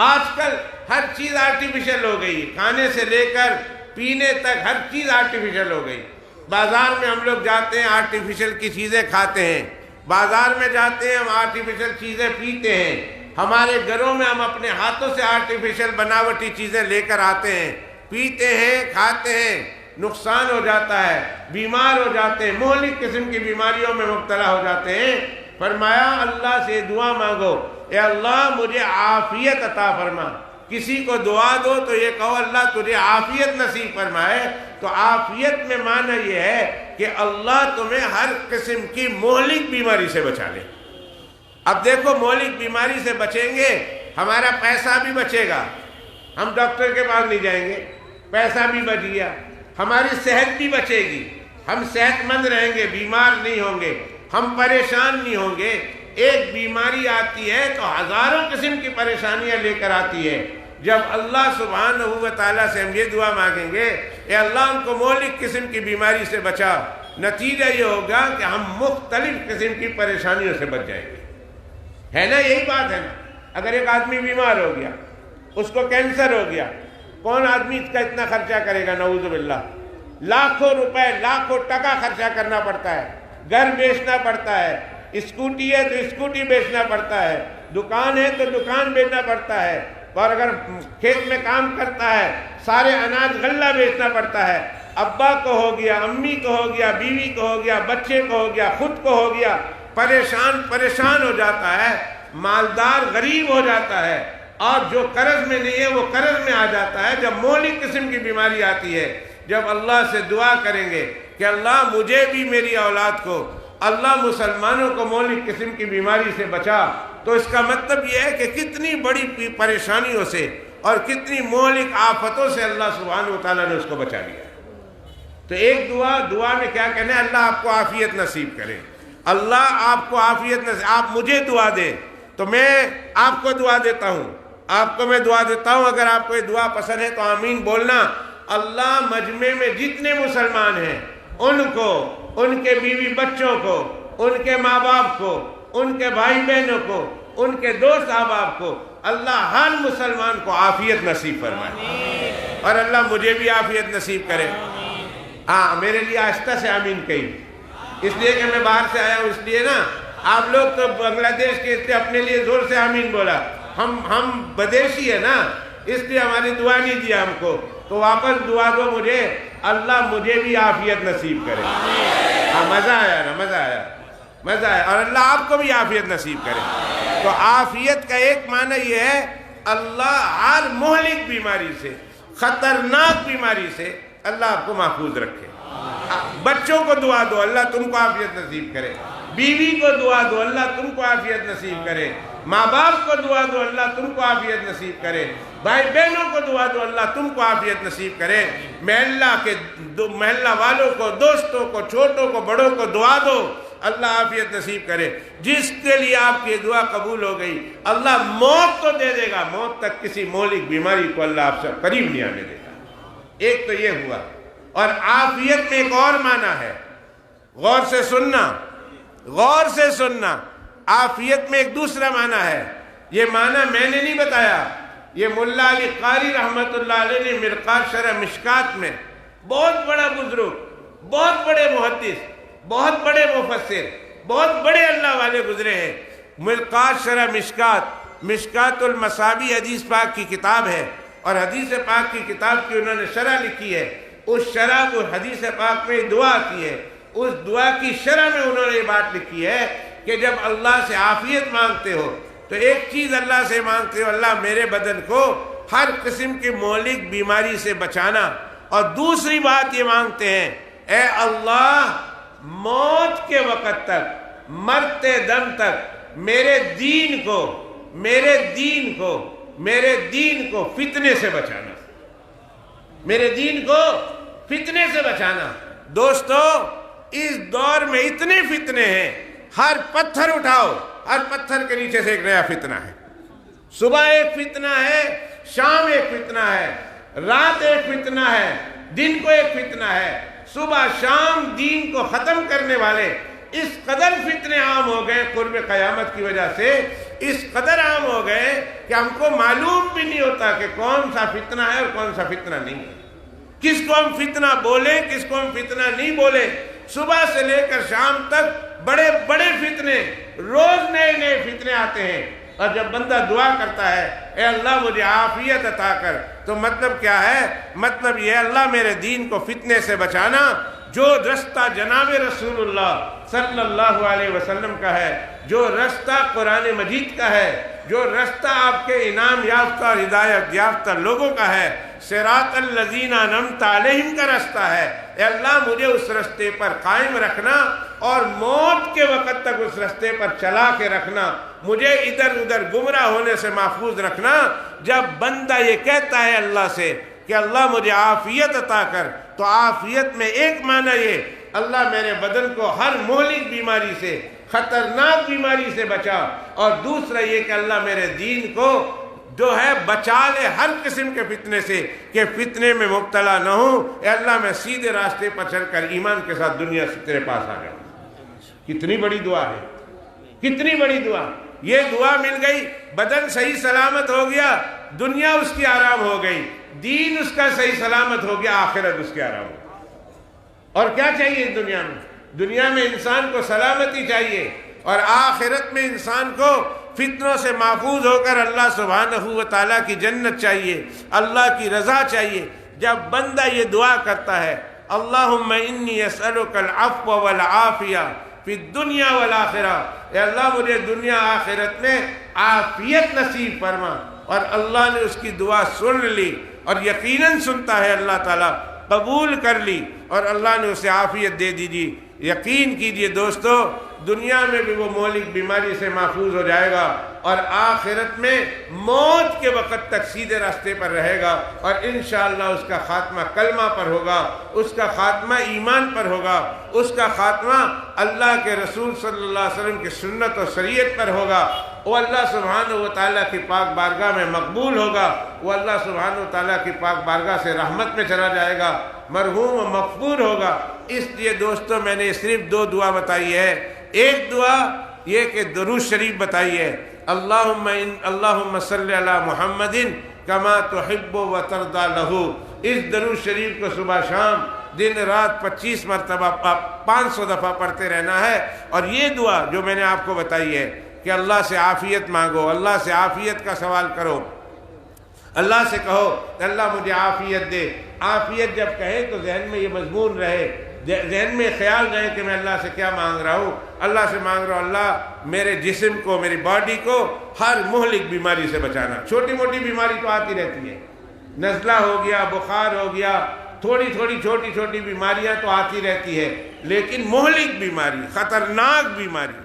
آج کل ہر چیز آرٹیفیشل ہو گئی، کھانے سے لے کر پینے تک ہر چیز آرٹیفیشل ہو گئی۔ بازار میں ہم لوگ جاتے ہیں آرٹیفیشل کی چیزیں کھاتے ہیں، بازار میں جاتے ہیں ہم آرٹیفیشل چیزیں پیتے ہیں، ہمارے گھروں میں ہم اپنے ہاتھوں سے آرٹیفیشل بناوٹی چیزیں لے کر آتے ہیں، پیتے ہیں، کھاتے ہیں، نقصان ہو جاتا ہے، بیمار ہو جاتے ہیں، مہلک قسم کی بیماریوں میں مبتلا ہو جاتے ہیں۔ فرمایا اللہ سے دعا مانگو، اے اللہ مجھے عافیت عطا فرما۔ کسی کو دعا دو تو یہ کہو اللہ تجھے عافیت نصیب فرمائے۔ تو عافیت میں معنی یہ ہے کہ اللہ تمہیں ہر قسم کی مہلک بیماری سے بچا لے۔ اب دیکھو مہلک بیماری سے بچیں گے، ہمارا پیسہ بھی بچے گا، ہم ڈاکٹر کے پاس نہیں جائیں گے، پیسہ بھی بچ گیا، ہماری صحت بھی بچے گی، ہم صحت مند رہیں گے، بیمار نہیں ہوں گے، ہم پریشان نہیں ہوں گے۔ ایک بیماری آتی ہے تو ہزاروں قسم کی پریشانیاں لے کر آتی ہے۔ جب اللہ سبحانہ و تعالیٰ سے ہم یہ دعا مانگیں گے، اے اللہ ہم کو مہلک قسم کی بیماری سے بچا، نتیجہ یہ ہوگا کہ ہم مختلف قسم کی پریشانیوں سے بچ جائیں گے۔ ہے نا، یہی بات ہے نا۔ اگر ایک آدمی بیمار ہو گیا، اس کو کینسر ہو گیا، کون آدمی اس کا اتنا خرچہ کرے گا؟ نعوذ باللہ، لاکھوں روپے، لاکھوں ٹکا خرچہ کرنا پڑتا ہے، گھر بیچنا پڑتا ہے، اسکوٹی ہے تو اسکوٹی بیچنا پڑتا ہے، دکان ہے تو دکان بیچنا پڑتا ہے، اور اگر کھیت میں کام کرتا ہے سارے اناج غلہ بیچنا پڑتا ہے۔ ابا کو ہو گیا، امی کو ہو گیا، بیوی کو ہو گیا، بچے کو ہو گیا، خود کو ہو گیا، پریشان ہو جاتا ہے، مالدار غریب ہو جاتا ہے، اور جو قرض میں نہیں ہے وہ قرض میں آ جاتا ہے۔ جب مہلک قسم کی بیماری آتی ہے، جب اللہ سے دعا کریں گے کہ اللہ مجھے بھی میری اولاد کو، اللہ مسلمانوں کو مہلک قسم کی بیماری سے بچا، تو اس کا مطلب یہ ہے کہ کتنی بڑی پریشانیوں سے اور کتنی مہلک آفتوں سے اللہ سبحانہ و تعالیٰ نے اس کو بچا لیا۔ تو ایک دعا میں کیا کہنا ہے؟ اللہ آپ کو عافیت نصیب کرے، اللہ آپ کو عافیت نصیب، آپ مجھے دعا دیں تو میں آپ کو دعا دیتا ہوں، آپ کو میں دعا دیتا ہوں۔ اگر آپ کو یہ دعا پسند ہے تو آمین بولنا۔ اللہ مجمع میں جتنے مسلمان ہیں ان کو، ان کے بیوی بچوں کو، ان کے ماں باپ کو، ان کے بھائی بہنوں کو، ان کے دوست احباب کو، اللہ ہر مسلمان کو عافیت نصیب فرمائے، اور اللہ مجھے بھی عافیت نصیب کرے۔ ہاں، میرے لیے آہستہ سے آمین کہی، اس لیے کہ میں باہر سے آیا ہوں، اس لیے نا آپ لوگ تو بنگلہ دیش کے، اس لیے اپنے لیے زور سے آمین بولا۔ ہم بدیشی ہے نا، اس لیے ہماری دعا نہیں دیا ہم کو، تو واپس دعا دو مجھے، اللہ مجھے بھی عافیت نصیب کرے۔ ہاں، مزہ آیا نا، مزہ آیا، اور اللہ آپ کو بھی عافیت نصیب کرے۔ تو عافیت کا ایک معنی یہ ہے اللہ ہر مہلک بیماری سے، خطرناک بیماری سے اللہ آپ کو محفوظ رکھے۔ بچوں کو دعا دو، اللہ تم کو عافیت نصیب کرے، بیوی کو دعا دو، اللہ تم کو عافیت نصیب کرے، ماں باپ کو دعا دو، اللہ تم کو عافیت نصیب کرے، بھائی بہنوں کو دعا دو، اللہ تم کو عافیت نصیب کرے، محلہ والوں کو، دوستوں کو، چھوٹوں کو، بڑوں کو دعا دو، اللہ عافیت نصیب کرے۔ جس کے لیے آپ کی دعا قبول ہو گئی، اللہ موت تو دے دے گا، موت تک کسی مہلک بیماری کو اللہ آپ سے قریب نہیں آنے دے گا۔ ایک تو یہ ہوا، اور عافیت میں ایک اور معنی ہے، غور سے سننا، عافیت میں ایک دوسرا معنی ہے۔ یہ معنی میں نے نہیں بتایا، یہ ملا علی قاری رحمت اللہ علیہ نے مرقات شرح مشکات میں، بہت بڑا بزرگ، بہت بڑے محدث، بہت بڑے مفسر، بہت بڑے اللہ والے گزرے ہیں۔ مرقات شرح مشکات المصابیح حدیث پاک کی کتاب ہے، اور حدیث پاک کی کتاب کی انہوں نے شرح لکھی ہے۔ اس شرح کو حدیث پاک میں دعا آتی ہے، اس دعا کی شرح میں انہوں نے یہ بات لکھی ہے کہ جب اللہ سے عافیت مانگتے ہو تو ایک چیز اللہ سے مانگتے ہو، اللہ میرے بدن کو ہر قسم کی مہلک بیماری سے بچانا، اور دوسری بات یہ مانگتے ہیں، اے اللہ موت کے وقت تک، مرتے دم تک میرے دین کو فتنے سے بچانا، میرے دین کو فتنے سے بچانا۔ دوستو، اس دور میں اتنے فتنے ہیں، ہر پتھر اٹھاؤ، ہر پتھر کے نیچے سے ایک نیا فتنہ ہے۔ صبح ایک فتنہ ہے، شام ایک فتنہ ہے، رات ایک فتنہ ہے، دن کو ایک فتنہ ہے۔ صبح شام دین کو ختم کرنے والے اس قدر فتنے عام ہو گئے قرب قیامت کی وجہ سے، اس قدر عام ہو گئے کہ ہم کو معلوم بھی نہیں ہوتا کہ کون سا فتنہ ہے اور کون سا فتنہ نہیں ہے، کس کو ہم فتنہ بولیں، کس کو ہم فتنہ نہیں بولیں۔ صبح سے لے کر شام تک بڑے بڑے فتنے، روز نئے نئے فتنے آتے ہیں، اور جب بندہ دعا کرتا ہے اے اللہ مجھے عافیت عطا کر، تو مطلب کیا ہے؟ مطلب یہ ہے اللہ میرے دین کو فتنے سے بچانا۔ جو رستہ جناب رسول اللہ صلی اللہ علیہ وسلم کا ہے، جو رستہ قرآن مجید کا ہے، جو رستہ آپ کے انعام یافتہ اور ہدایت یافتہ لوگوں کا ہے، صراط الذین انعمت علیہم کا رستہ ہے۔ اے اللہ مجھے اس رستے پر قائم رکھنا اور موت کے وقت تک اس رستے پر چلا کے رکھنا، مجھے ادھر ادھر گمراہ ہونے سے محفوظ رکھنا۔ جب بندہ یہ کہتا ہے اللہ سے کہ اللہ مجھے عافیت عطا کر، تو عافیت میں ایک معنی یہ اللہ میرے بدن کو ہر مہلک بیماری سے، خطرناک بیماری سے بچا، اور دوسرا یہ کہ اللہ میرے دین کو جو ہے بچا لے ہر قسم کے فتنے سے، کہ فتنے میں مبتلا نہ ہوں۔ اے اللہ میں سیدھے راستے پر چل کر ایمان کے ساتھ دنیا سے تیرے پاس آ جاؤں۔ کتنی بڑی دعا ہے، کتنی بڑی دعا۔ یہ دعا مل گئی، بدن صحیح سلامت ہو گیا، دنیا اس کی آرام ہو گئی، دین اس کا صحیح سلامت ہو گیا، آخرت اس کی آرام ہو گئی۔ اور کیا چاہیے دنیا میں؟ دنیا میں انسان کو سلامتی چاہیے، اور آخرت میں انسان کو فتنوں سے محفوظ ہو کر اللہ سبحانہ و تعالیٰ کی جنت چاہیے، اللہ کی رضا چاہیے۔ جب بندہ یہ دعا کرتا ہے اللہم انی اسألک العفو والعافیہ فی الدنیا والآخرہ، اے اللہ مجھے دنیا آخرت میں عافیت نصیب فرما، اور اللہ نے اس کی دعا سن لی، اور یقیناً سنتا ہے اللہ تعالیٰ، قبول کر لی، اور اللہ نے اسے عافیت دے دیجی۔ یقین کیجئے دوستو، دنیا میں بھی وہ مہلک بیماری سے محفوظ ہو جائے گا، اور آخرت میں موت کے وقت تک سیدھے راستے پر رہے گا، اور انشاءاللہ اس کا خاتمہ کلمہ پر ہوگا، اس کا خاتمہ ایمان پر ہوگا، اس کا خاتمہ اللہ کے رسول صلی اللہ علیہ وسلم کی سنت و شریعت پر ہوگا، وہ اللہ سبحانہ و تعالیٰ کی پاک بارگاہ میں مقبول ہوگا، وہ اللہ سبحانہ و تعالیٰ کی پاک بارگاہ سے رحمت میں چلا جائے گا، مرحوم و مغفور ہوگا۔ اس لیے دوستو میں نے صرف دو دعا بتائی ہے۔ ایک دعا یہ کہ درود شریف بتائی ہے، اللہم صلی علی محمد کما تحب و ترضی لہ۔ اس درود شریف کو صبح شام دن رات 25 مرتبہ 500 دفعہ پڑھتے رہنا ہے۔ اور یہ دعا جو میں نے آپ کو بتائی ہے کہ اللہ سے عافیت مانگو، اللہ سے عافیت کا سوال کرو، اللہ سے کہو کہ اللہ مجھے عافیت دے۔ عافیت جب کہے تو ذہن میں یہ مضمون رہے، ذہن میں خیال رہے کہ میں اللہ سے کیا مانگ رہا ہوں۔ اللہ سے مانگ رہا ہوں اللہ میرے جسم کو، میری باڈی کو ہر مہلک بیماری سے بچانا۔ چھوٹی موٹی بیماری تو آتی رہتی ہے، نزلہ ہو گیا، بخار ہو گیا، تھوڑی تھوڑی چھوٹی چھوٹی بیماریاں تو آتی رہتی ہے، لیکن مہلک بیماری، خطرناک بیماری،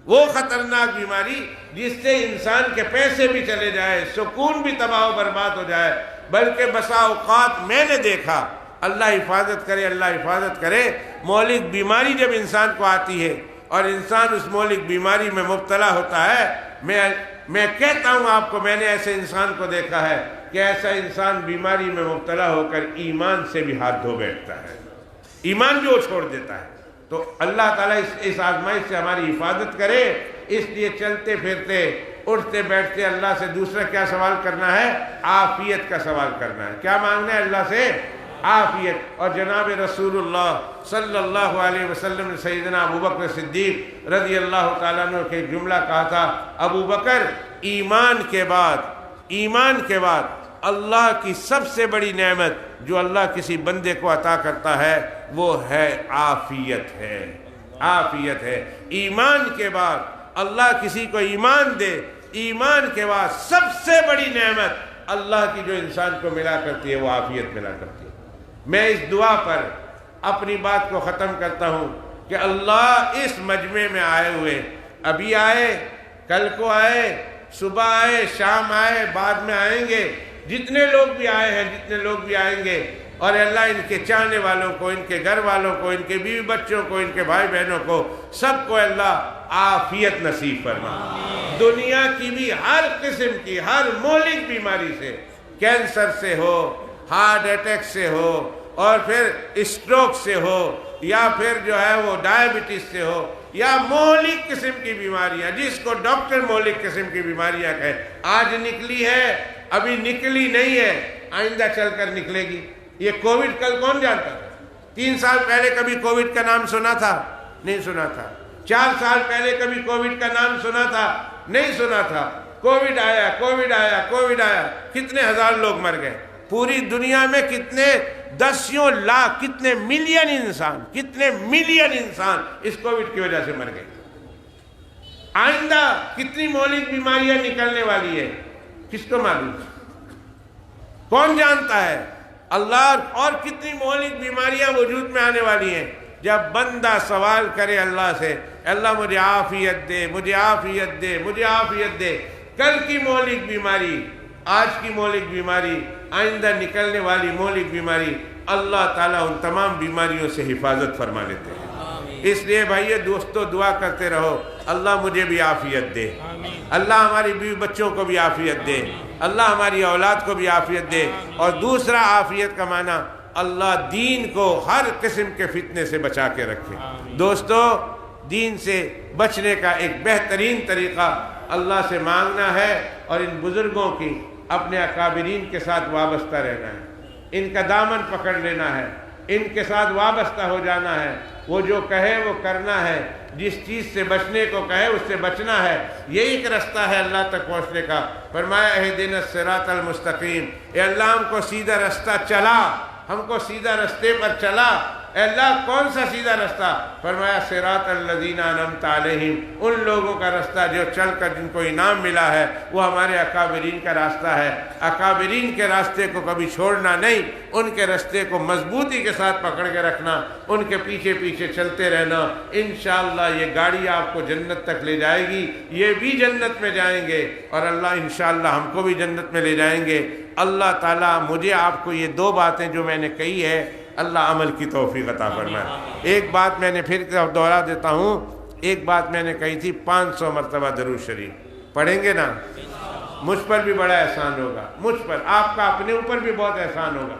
وہ خطرناک بیماری جس سے انسان کے پیسے بھی چلے جائے، سکون بھی تباہ و برباد ہو جائے، بلکہ بسا اوقات میں نے دیکھا، اللہ حفاظت کرے، اللہ حفاظت کرے، مہلک بیماری جب انسان کو آتی ہے اور انسان اس مہلک بیماری میں مبتلا ہوتا ہے، میں کہتا ہوں آپ کو، میں نے ایسے انسان کو دیکھا ہے کہ ایسا انسان بیماری میں مبتلا ہو کر ایمان سے بھی ہاتھ دھو بیٹھتا ہے، ایمان جو چھوڑ دیتا ہے۔ تو اللہ تعالیٰ اس آزمائش سے ہماری حفاظت کرے۔ اس لیے چلتے پھرتے اٹھتے بیٹھتے اللہ سے دوسرا کیا سوال کرنا ہے؟ عافیت کا سوال کرنا ہے۔ کیا مانگنا ہے اللہ سے؟ عافیت۔ اور جناب رسول اللہ صلی اللہ علیہ وسلم نے سیدنا ابو بکر صدیق رضی اللہ تعالیٰ عنہ کے جملہ کہا تھا، ابو بکر ایمان کے بعد اللہ کی سب سے بڑی نعمت جو اللہ کسی بندے کو عطا کرتا ہے وہ ہے عافیت ہے، عافیت ہے۔ ایمان کے بعد اللہ کسی کو ایمان دے، ایمان کے بعد سب سے بڑی نعمت اللہ کی جو انسان کو ملا کرتی ہے وہ عافیت ملا کرتی ہے۔ میں اس دعا پر اپنی بات کو ختم کرتا ہوں کہ اللہ اس مجمع میں آئے ہوئے، ابھی آئے، کل کو آئے، صبح آئے، شام آئے، بعد میں آئیں گے، جتنے لوگ بھی آئے ہیں، جتنے لوگ بھی آئیں گے، اور اللہ ان کے چاہنے والوں کو، ان کے گھر والوں کو، ان کے بیوی بچوں کو، ان کے بھائی بہنوں کو، سب کو اللہ عافیت نصیب فرما۔ دنیا کی بھی ہر قسم کی، ہر مہلک بیماری سے، کینسر سے ہو، ہارٹ اٹیک سے ہو، اور پھر اسٹروک سے ہو، یا پھر جو ہے وہ ڈائبٹیز سے ہو، یا مہلک قسم کی بیماریاں، جس کو ڈاکٹر مہلک قسم کی بیماریاں کہے، آج نکلی ہے، ابھی نکلی نہیں ہے، آئندہ چل کر نکلے گی۔ یہ کووڈ کل کون جانتا تھا؟ 3 سال پہلے کبھی کووڈ کا نام سنا تھا؟ نہیں سنا تھا۔ 4 سال پہلے کبھی کووڈ کا نام سنا تھا؟ نہیں سنا تھا۔ کووڈ آیا، کووڈ آیا، کووڈ آیا، کتنے ہزار لوگ مر گئے۔ پوری دنیا میں کتنے دسیوں لاکھ، کتنے ملین انسان اس کووڈ کی وجہ سے مر گئے۔ آئندہ کتنی مہلک بیماریاں نکلنے والی ہے، کس کو معلوم؟ کون جانتا ہے؟ اللہ اور کتنی مہلک بیماریاں وجود میں آنے والی ہیں. جب بندہ سوال کرے اللہ سے، اللہ مجھے عافیت دے، مجھے عافیت دے، مجھے عافیت دے. کل کی مہلک بیماری، آج کی مہلک بیماری، آئندہ نکلنے والی مہلک بیماری، اللہ تعالیٰ ان تمام بیماریوں سے حفاظت فرما لیتے ہیں. اس لیے بھائیے دوستو دعا کرتے رہو، اللہ مجھے بھی عافیت دے، اللہ ہماری بیوی بچوں کو بھی عافیت دے، اللہ ہماری اولاد کو بھی عافیت دے. اور دوسرا عافیت کا معنی اللہ دین کو ہر قسم کے فتنے سے بچا کے رکھے. دوستو دین سے بچنے کا ایک بہترین طریقہ اللہ سے مانگنا ہے اور ان بزرگوں کی اپنے اکابرین کے ساتھ وابستہ رہنا ہے، ان کا دامن پکڑ لینا ہے، ان کے ساتھ وابستہ ہو جانا ہے. وہ جو کہے وہ کرنا ہے، جس چیز سے بچنے کو کہے اس سے بچنا ہے. یہی ایک رستہ ہے اللہ تک پہنچنے کا. فرمایا اہدنا الصراط المستقیم، اے اللہ ہم کو سیدھا رستہ چلا، ہم کو سیدھا رستے پر چلا. اے اللہ کون سا سیدھا رستہ؟ فرمایا صراط الذین انعمت علیہم، ان لوگوں کا رستہ جو چل کر جن کو انعام ملا ہے، وہ ہمارے اکابرین کا راستہ ہے. اکابرین کے راستے کو کبھی چھوڑنا نہیں، ان کے راستے کو مضبوطی کے ساتھ پکڑ کے رکھنا، ان کے پیچھے پیچھے چلتے رہنا. انشاءاللہ یہ گاڑی آپ کو جنت تک لے جائے گی، یہ بھی جنت میں جائیں گے اور اللہ انشاءاللہ ہم کو بھی جنت میں لے جائیں گے. اللہ تعالیٰ مجھے آپ کو یہ دو باتیں جو میں نے کہی ہے، اللہ عمل کی توفیق عطا فرمائے. ایک بات میں نے پھر دوہرا دیتا ہوں، ایک بات میں نے کہی تھی، 500 مرتبہ درود شریف پڑھیں گے نا، مجھ پر بھی بڑا احسان ہوگا، مجھ پر، آپ کا اپنے اوپر بھی بہت احسان ہوگا،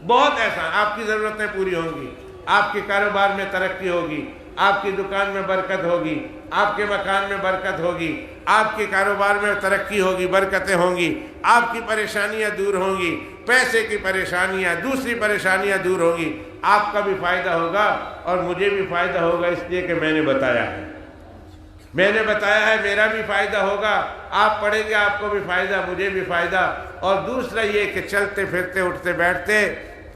بہت احسان. آپ کی ضرورتیں پوری ہوں گی، آپ کے کاروبار میں ترقی ہوگی، آپ کی دکان میں برکت ہوگی، آپ کے مکان میں برکت ہوگی، آپ کے کاروبار میں ترقی ہوگی، برکتیں ہوں گی، آپ کی پریشانیاں دور ہوں گی، پیسے کی پریشانیاں، دوسری پریشانیاں دور ہوں گی. آپ کا بھی فائدہ ہوگا اور مجھے بھی فائدہ ہوگا، اس لیے کہ میں نے بتایا ہے، میں نے بتایا ہے، میرا بھی فائدہ ہوگا. آپ پڑھیں گے آپ کو بھی فائدہ، مجھے بھی فائدہ. اور دوسرا یہ کہ چلتے پھرتے اٹھتے بیٹھتے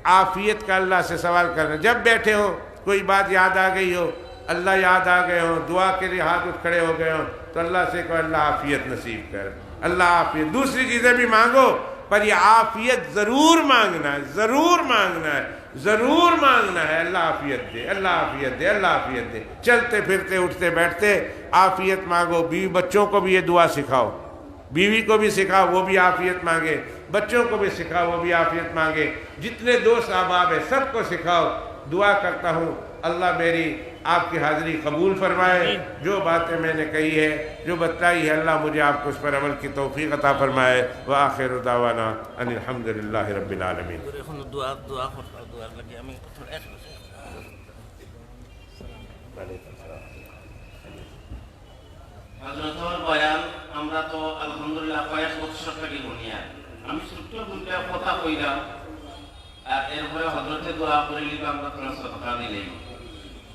عافیت کا اللہ سے سوال کرنا. جب بیٹھے ہو کوئی بات یاد آ گئی ہو، اللہ یاد آ گئے ہوں، دعا کے لیے ہاتھ اٹھ کھڑے ہو گئے ہوں، تو اللہ سے کہو اللہ عافیت نصیب کر، اللہ عافیت. دوسری چیزیں بھی مانگو پر یہ عافیت ضرور مانگنا ہے، ضرور مانگنا ہے، ضرور مانگنا ہے. اللہ عافیت دے، اللہ عافیت دے، اللہ عافیت دے. چلتے پھرتے اٹھتے بیٹھتے عافیت مانگو. بیوی بچوں کو بھی یہ دعا سکھاؤ، بیوی کو بھی سکھاؤ وہ بھی عافیت مانگے، بچوں کو بھی سکھاؤ وہ بھی عافیت مانگے. جتنے دوست احباب ہیں سب کو سکھاؤ. دعا کرتا ہوں اللہ میری آپ کی حاضری قبول فرمائے. جو باتیں میں نے کہی ہے، جو بتائی ہے، اللہ مجھے آپ کو اس پر عمل کی توفیق عطا فرمائے. وآخر دعوانا ان الحمدللہ رب العالمین. হযরতর বয়ান আমরা তো আলহামদুলিল্লাহ কয়েক বছর থেকে শুনি। আমি ছোট্ট দুইটা কথা কইলাম আর এরপরে হযরতে দোয়া করে নিলাম, আমরা সাদকা দিলেই